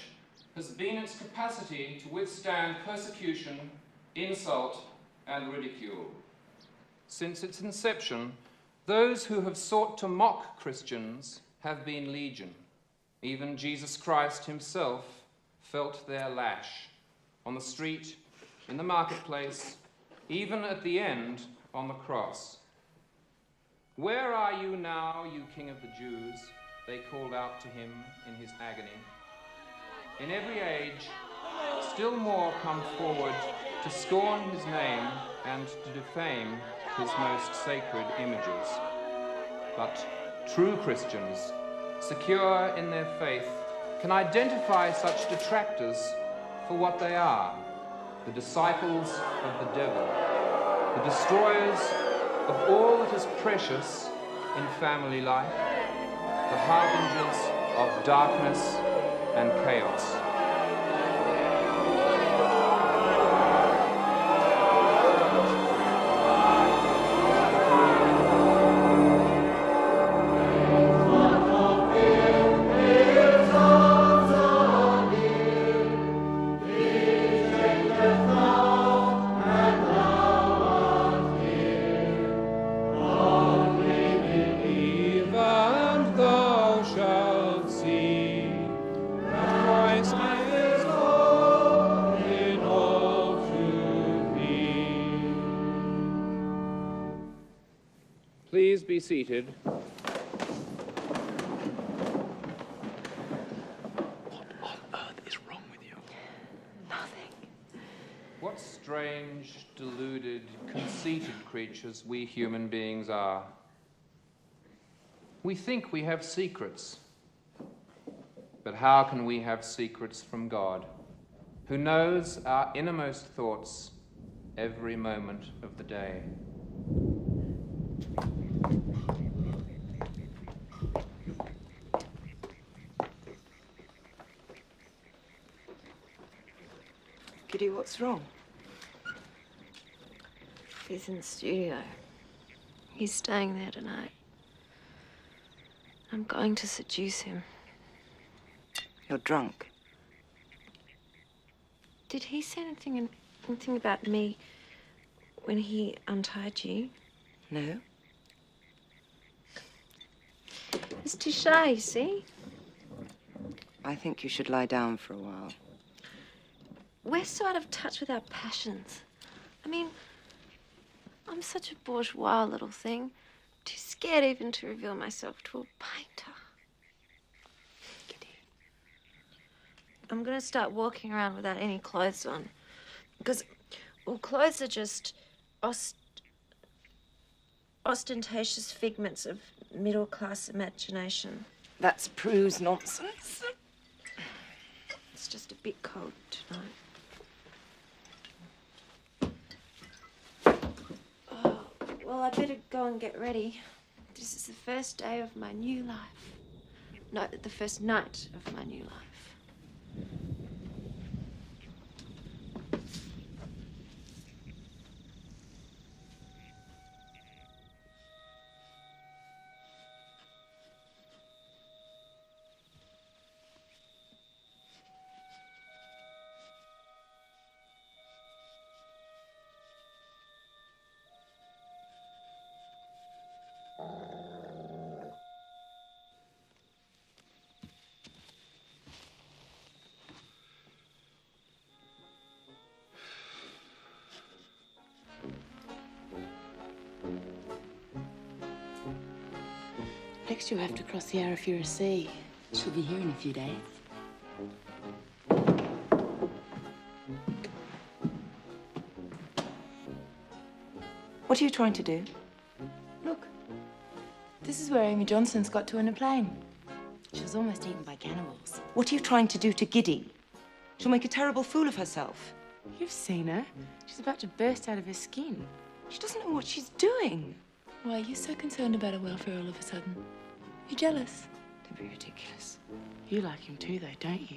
has been its capacity to withstand persecution, insult, and ridicule. Since its inception, those who have sought to mock Christians have been legion. Even Jesus Christ himself felt their lash on the street, in the marketplace, even at the end on the cross. "Where are you now, you King of the Jews?" they called out to him in his agony. In every age, still more come forward to scorn his name and to defame his most sacred images. But true Christians, secure in their faith, can identify such detractors for what they are: the disciples of the devil, the destroyers of all that is precious in family life, the harbingers of darkness and chaos. Please be seated. What on earth is wrong with you? What strange, deluded, conceited creatures we human beings are. We think we have secrets. But how can we have secrets from God, who knows our innermost thoughts every moment of the day? Kitty, what's wrong? He's in the studio. He's staying there tonight. I'm going to seduce him. You're drunk. Did he say anything about me when he untied you? No. He's too shy, you see? I think you should lie down for a while. We're so out of touch with our passions. I mean, I'm such a bourgeois little thing. Too scared even to reveal myself to a painter. I'm gonna start walking around without any clothes on. Because, well, clothes are just ostentatious figments of middle-class imagination. That's Prue's nonsense. It's just a bit cold tonight. Oh, well, I better go and get ready. This is the first day of my new life. No, the first night of my new life. Next, you'll have to cross the Arafura Sea. She'll be here in a few days. What are you trying to do? Look, this is where Amy Johnson's got to in a plane. She was almost eaten by cannibals. What are you trying to do to Giddy? She'll make a terrible fool of herself. You've seen her. She's about to burst out of her skin. She doesn't know what she's doing. Why are you so concerned about her welfare all of a sudden? You jealous? Don't be ridiculous. You like him too, though, don't you?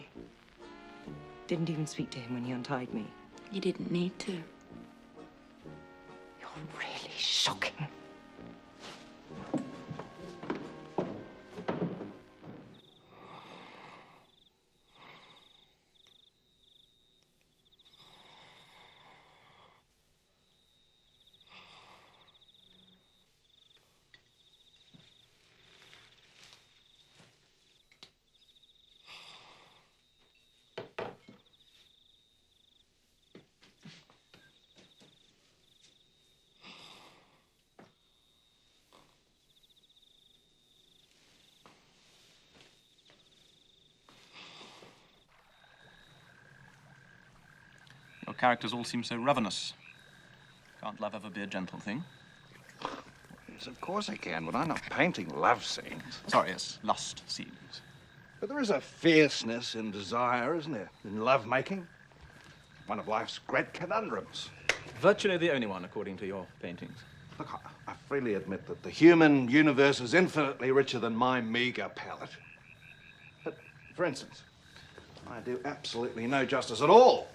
Didn't even speak to him when he untied me. You didn't need to. You're really shocking. Your characters all seem so ravenous. Can't love ever be a gentle thing? Yes, of course I can, but I'm not painting love scenes. Sorry, yes, lust scenes. But there is a fierceness in desire, isn't there, in love-making? One of life's great conundrums. Virtually the only one, according to your paintings. Look, I freely admit that the human universe is infinitely richer than my meagre palette. But, for instance, I do absolutely no justice at all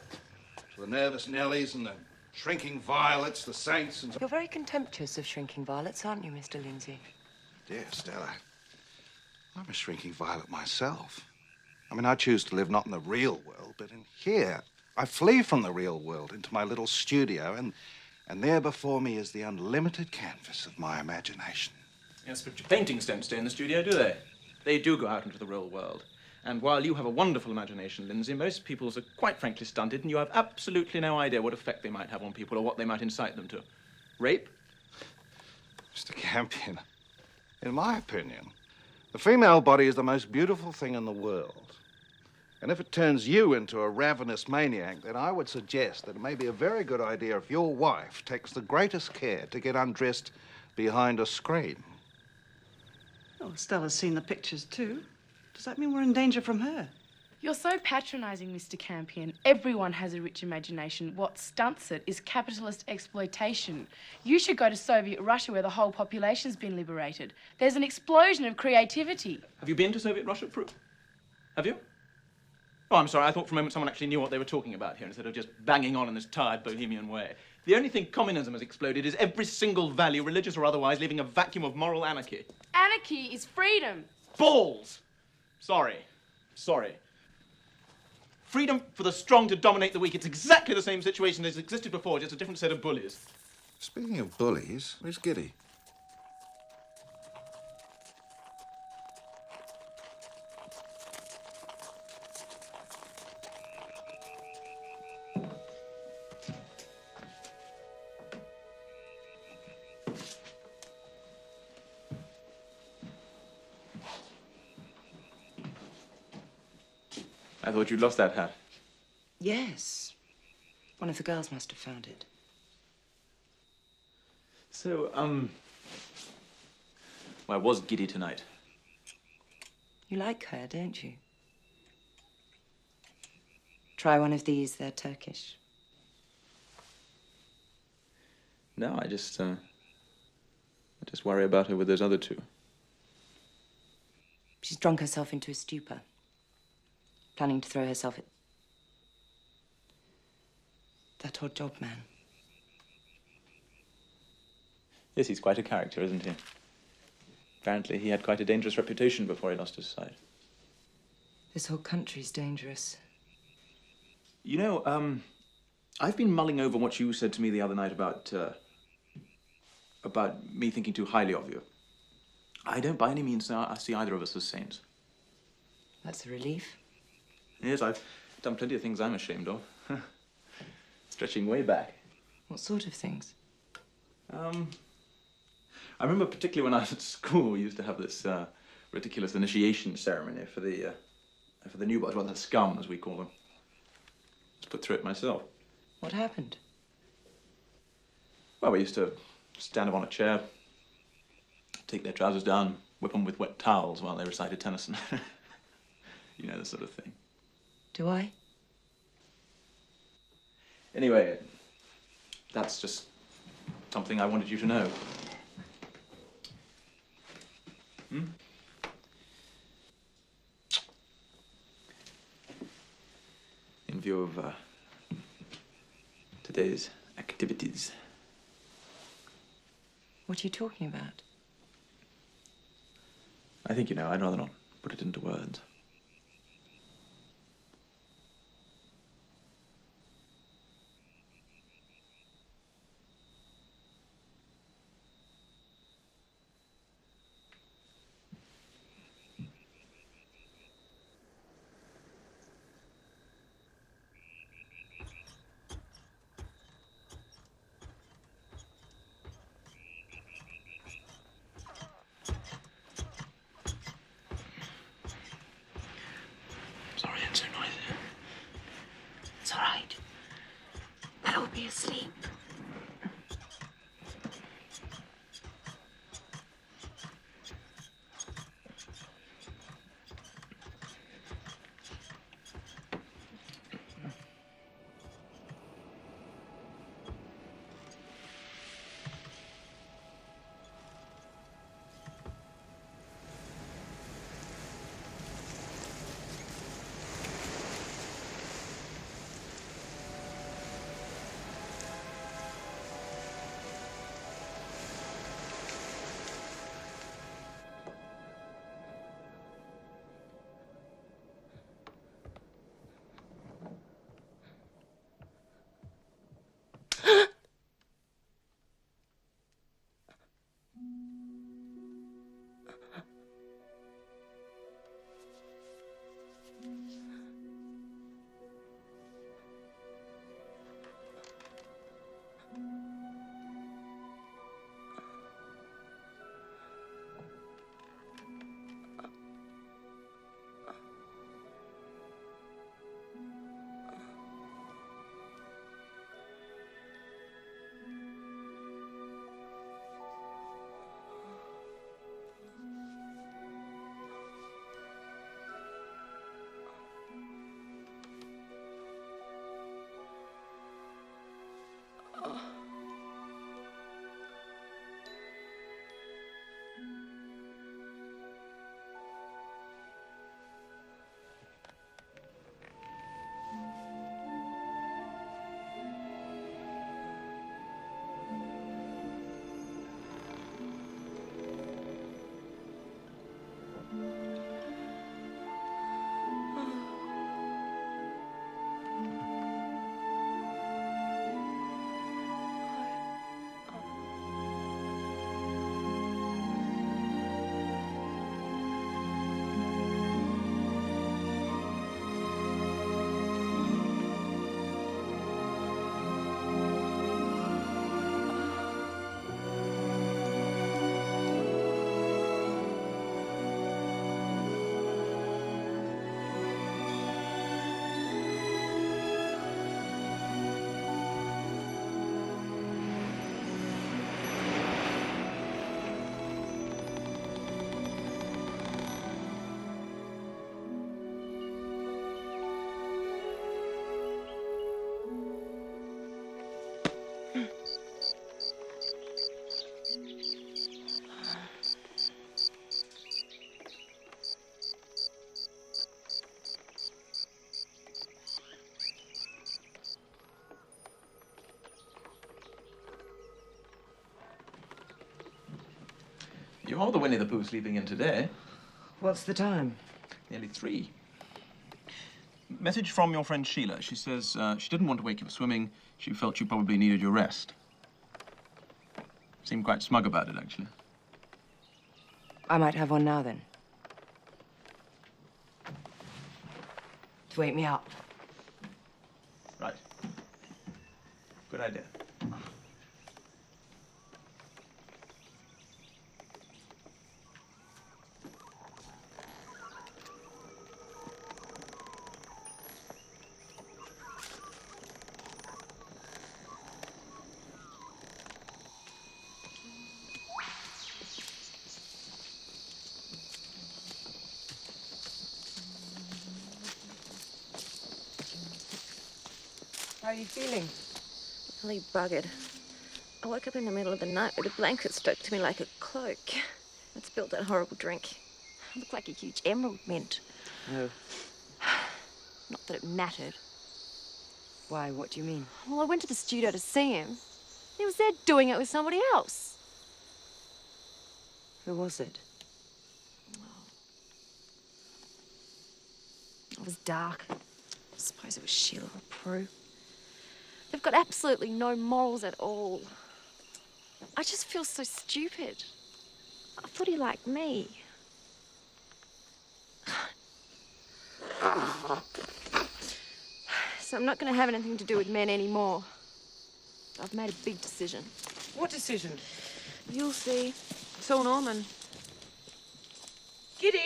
to the nervous Nellies and the shrinking violets, the saints and... You're very contemptuous of shrinking violets, aren't you, Mr. Lindsay? Dear Stella, I'm a shrinking violet myself. I mean, I choose to live not in the real world, but in here. I flee from the real world into my little studio, and there before me is the unlimited canvas of my imagination. Yes, but your paintings don't stay in the studio, do they? They do go out into the real world. And while you have a wonderful imagination, Lindsay, most people's are quite frankly stunted, and you have absolutely no idea what effect they might have on people or what they might incite them to. Rape? Mr. Campion, in my opinion, the female body is the most beautiful thing in the world. And if it turns you into a ravenous maniac, then I would suggest that it may be a very good idea if your wife takes the greatest care to get undressed behind a screen. Oh, Stella's seen the pictures too. Does that mean we're in danger from her? You're so patronising, Mr. Campion. Everyone has a rich imagination. What stunts it is capitalist exploitation. You should go to Soviet Russia where the whole population's been liberated. There's an explosion of creativity. Have you been to Soviet Russia, Prue? Have you? Oh, I'm sorry. I thought for a moment someone actually knew what they were talking about here instead of just banging on in this tired bohemian way. The only thing communism has exploded is every single value, religious or otherwise, leaving a vacuum of moral anarchy. Anarchy is freedom. Balls! Sorry. Freedom for the strong to dominate the weak. It's exactly the same situation as existed before, just a different set of bullies. Speaking of bullies, where's Giddy? I thought you'd lost that hat. Yes. One of the girls must have found it. So, well, I was giddy tonight. You like her, don't you? Try one of these, they're Turkish. No, I just worry about her with those other two. She's drunk herself into a stupor. Planning to throw herself at that odd job man. Yes, he's quite a character, isn't he? Apparently he had quite a dangerous reputation before he lost his sight. This whole country's dangerous. You know, I've been mulling over what you said to me the other night about me thinking too highly of you. I don't by any means see either of us as saints. That's a relief. Yes, I've done plenty of things I'm ashamed of. Stretching way back. What sort of things? I remember particularly when I was at school, we used to have this ridiculous initiation ceremony for the newborns, well, the scum, as we call them. I was put through it myself. What happened? Well, we used to stand them on a chair, take their trousers down, whip them with wet towels while they recited Tennyson. You know, the sort of thing. Do I? Anyway, that's just something I wanted you to know. Hmm? In view of today's activities. What are you talking about? I think you know, I'd rather not put it into words. Sorry I'm so noisy. It's all right. They'll all be asleep. You're the Winnie the Pooh sleeping in today. What's the time? Nearly 3. Message from your friend Sheila. She says she didn't want to wake you for swimming. She felt you probably needed your rest. Seemed quite smug about it, actually. I might have one now, then. To wake me up. Right. Good idea. How are you feeling? Really buggered. I woke up in the middle of the night with a blanket strapped to me like a cloak. I'd spilled that horrible drink. It looked like a huge emerald mint. No. Not that it mattered. Why? What do you mean? Well, I went to the studio to see him. He was there doing it with somebody else. Who was it? It was dark. I suppose it was Sheila or Prue. They've got absolutely no morals at all. I just feel so stupid. I thought he liked me. So I'm not going to have anything to do with men anymore. I've made a big decision. What decision? You'll see. It's all Norman. Giddy!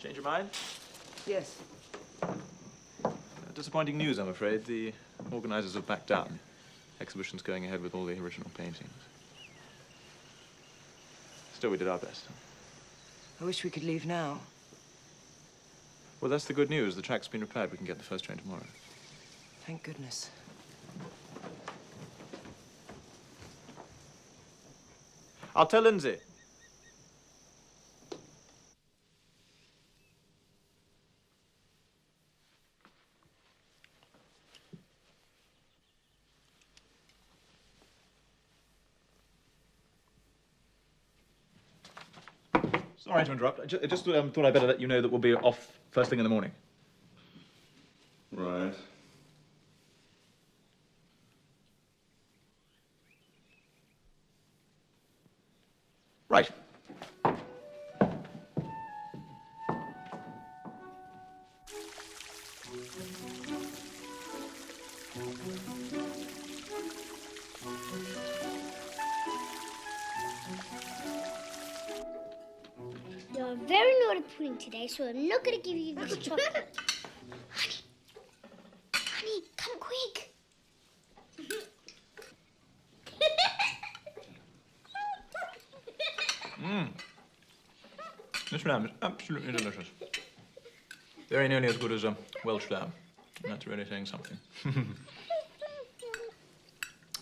Change your mind? Yes. Disappointing news, I'm afraid. The organisers have backed down. Exhibition's going ahead with all the original paintings. Still, we did our best. I wish we could leave now. Well, that's the good news. The track's been repaired. We can get the first train tomorrow. Thank goodness. I'll tell Lindsay. Sorry to interrupt. I just thought I'd better let you know that we'll be off first thing in the morning. Right. Right. You're a very naughty pudding today, so I'm not going to give you this chocolate. Honey, come quick. This lamb is absolutely delicious. Very nearly as good as a Welsh lamb. That's really saying something.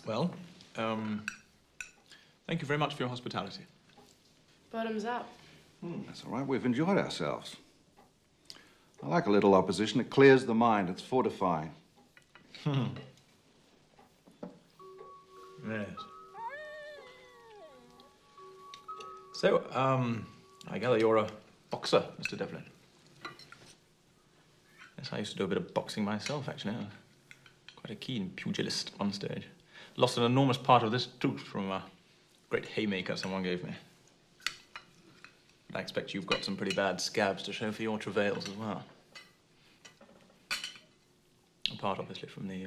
Well, thank you very much for your hospitality. Bottoms up. That's all right. We've enjoyed ourselves. I like a little opposition. It clears the mind. It's fortifying. Yes. So, I gather you're a boxer, Mr. Devlin. Yes, I used to do a bit of boxing myself, actually. I was quite a keen pugilist on stage. Lost an enormous part of this tooth from a great haymaker someone gave me. But I expect you've got some pretty bad scabs to show for your travails as well. Apart, obviously, from the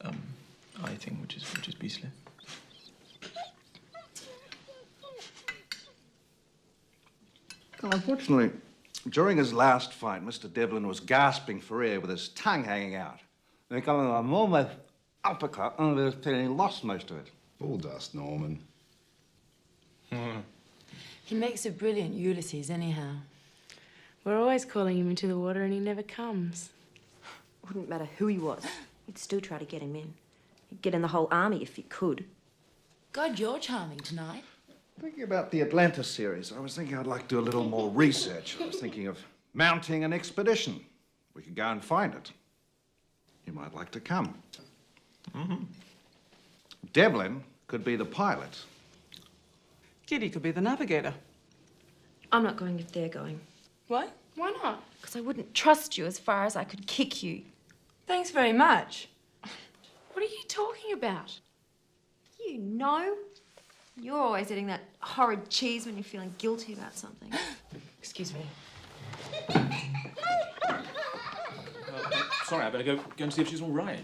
eye thing, which is beastly. Well, unfortunately, during his last fight, Mr. Devlin was gasping for air with his tongue hanging out. Then coming a almost uppercut, and he lost most of it. All dust, Norman. He makes a brilliant Ulysses, anyhow. We're always calling him into the water and he never comes. Wouldn't matter who he was. You'd still try to get him in. You'd get in the whole army if you could. God, you're charming tonight. Thinking about the Atlanta series, I was thinking I'd like to do a little more research. I was thinking of mounting an expedition. We could go and find it. You might like to come. Devlin could be the pilot. Kitty could be the navigator. I'm not going if they're going. What? Why not? Because I wouldn't trust you as far as I could kick you. Thanks very much. What are you talking about? You know. You're always eating that horrid cheese when you're feeling guilty about something. Excuse me. Sorry, I better go and see if she's all right.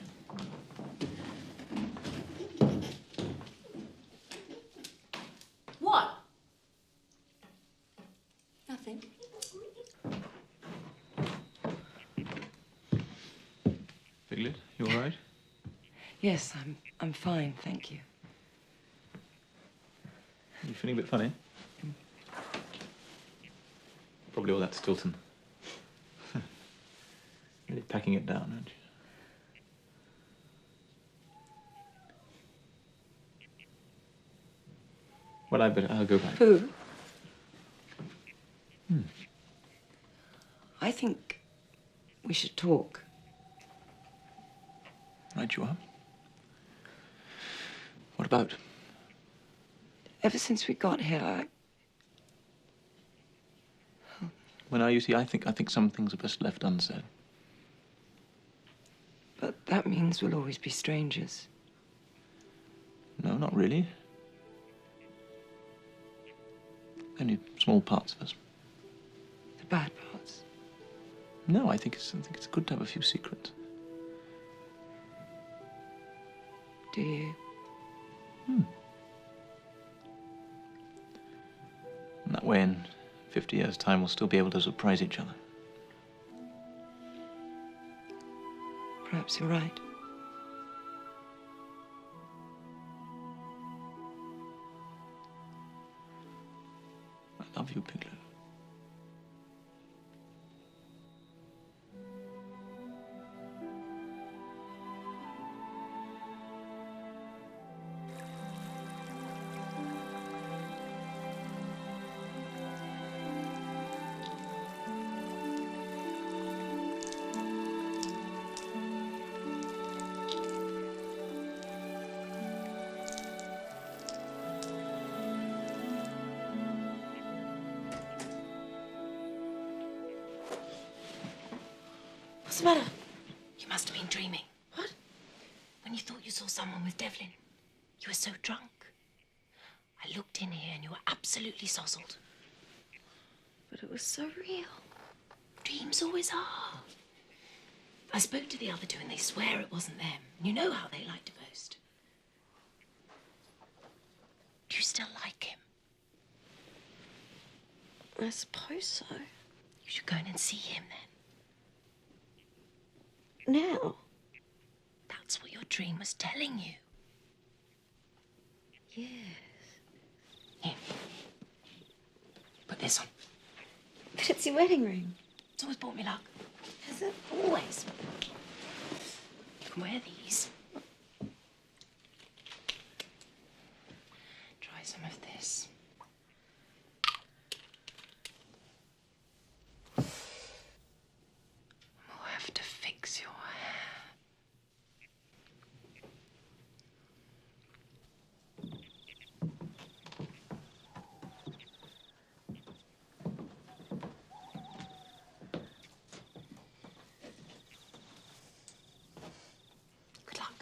Yes, I'm fine, thank you. You feeling a bit funny? Probably all that Stilton. Really packing it down, aren't you? Well, I'll go back. Who? I think we should talk. Right you are. What about? Ever since we got here, Well, now, you see, I think some things are best left unsaid. but that means we'll always be strangers. No, not really. Only small parts of us. The bad parts. No, I think it's good to have a few secrets. Do you? And that way, in 50 years' time, we'll still be able to surprise each other. Perhaps you're right. I love you, Piglet. What's the matter? You must have been dreaming. What? When you thought you saw someone with Devlin. You were so drunk. I looked in here and you were absolutely sozzled. But it was so real. Dreams always are. I spoke to the other two and they swear it wasn't them. You know how they like to boast. Do you still like him? I suppose so. You should go in and see him then. Now? That's what your dream was telling you. Yes. Here. Put this on. But it's your wedding ring. It's always brought me luck. Has it? Always. You can wear these. Try some of this. We'll have to fix your hair. Good luck.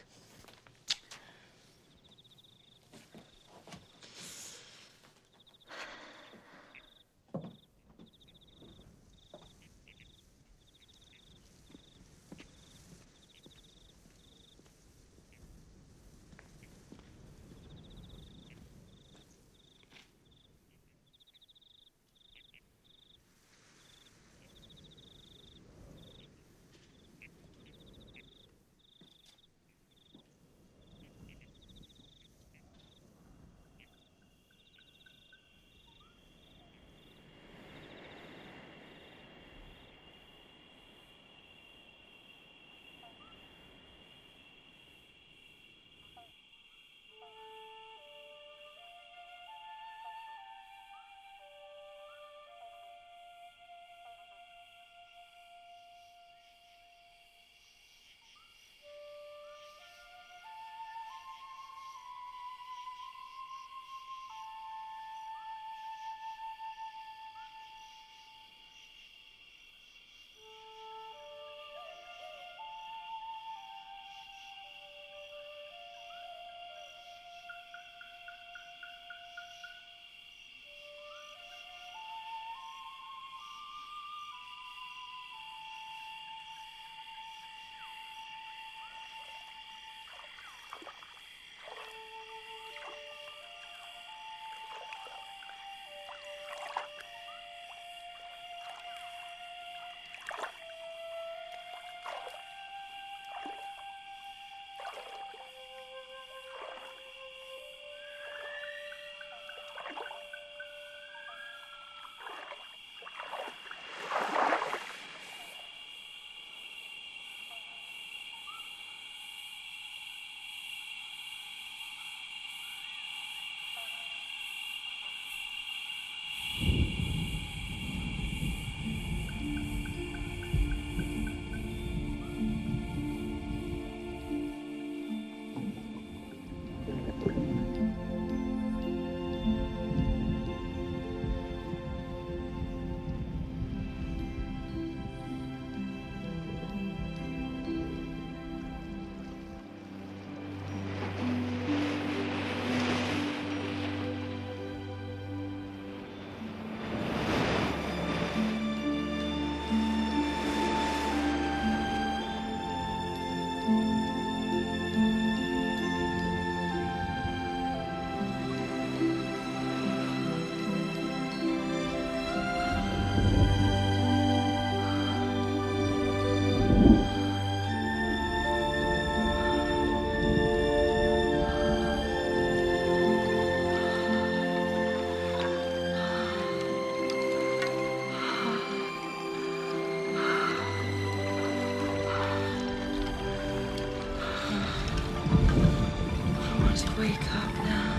to wake up now.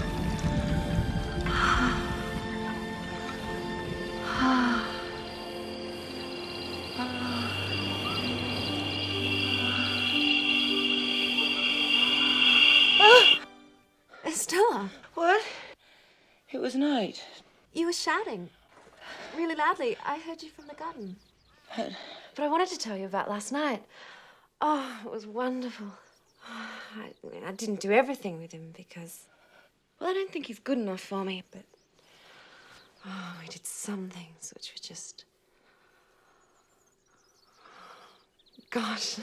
Estella. What? It was night. You were shouting really loudly. I heard you from the garden. But I wanted to tell you about last night. Oh, it was wonderful. I didn't do everything with him because, well, I don't think he's good enough for me, but we did some things which were just, gosh.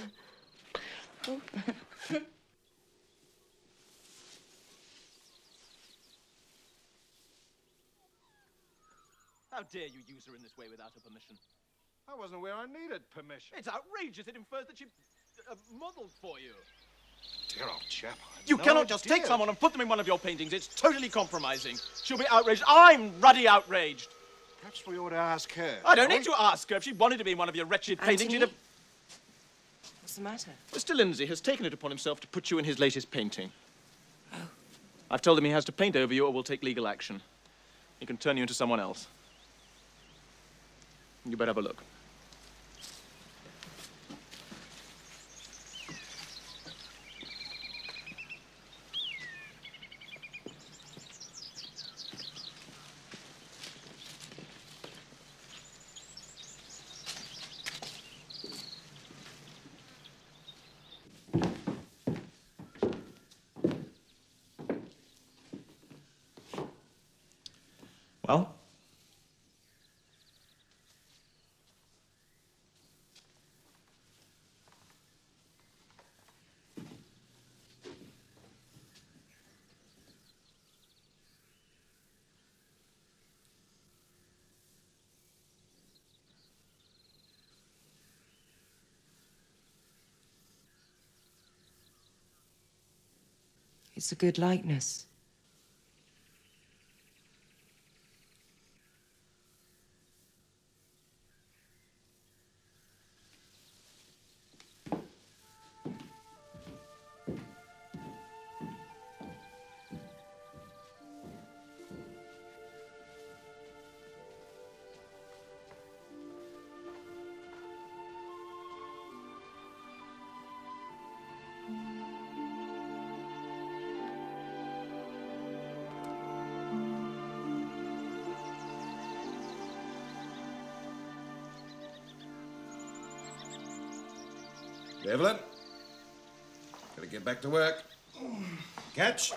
How dare you use her in this way without her permission? I wasn't aware I needed permission. It's outrageous. It infers that she modelled for you. Dear old chap. You cannot just take someone and put them in one of your paintings. It's totally compromising. She'll be outraged. I'm ruddy outraged. Perhaps we ought to ask her. I don't need to ask her. If she wanted to be in one of your wretched paintings, she'd have... What's the matter? Mr. Lindsay has taken it upon himself to put you in his latest painting. Oh. I've told him he has to paint over you or we'll take legal action. He can turn you into someone else. You better have a look. Well? It's a good likeness. Evelyn, gotta get back to work. Catch.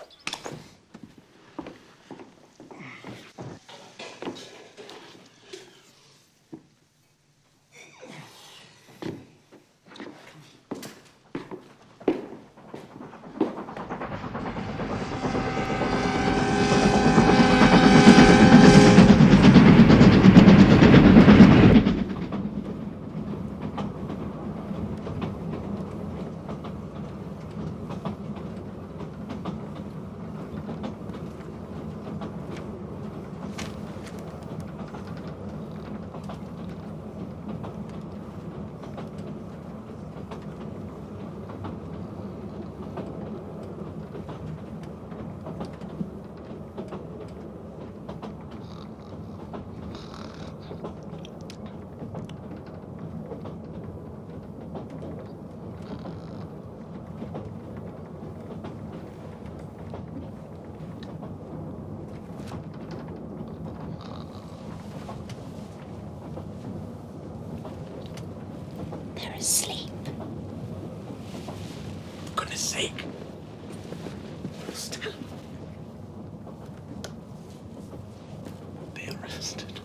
They're asleep. For goodness sake. Still. They arrested.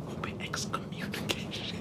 Will be excommunicated.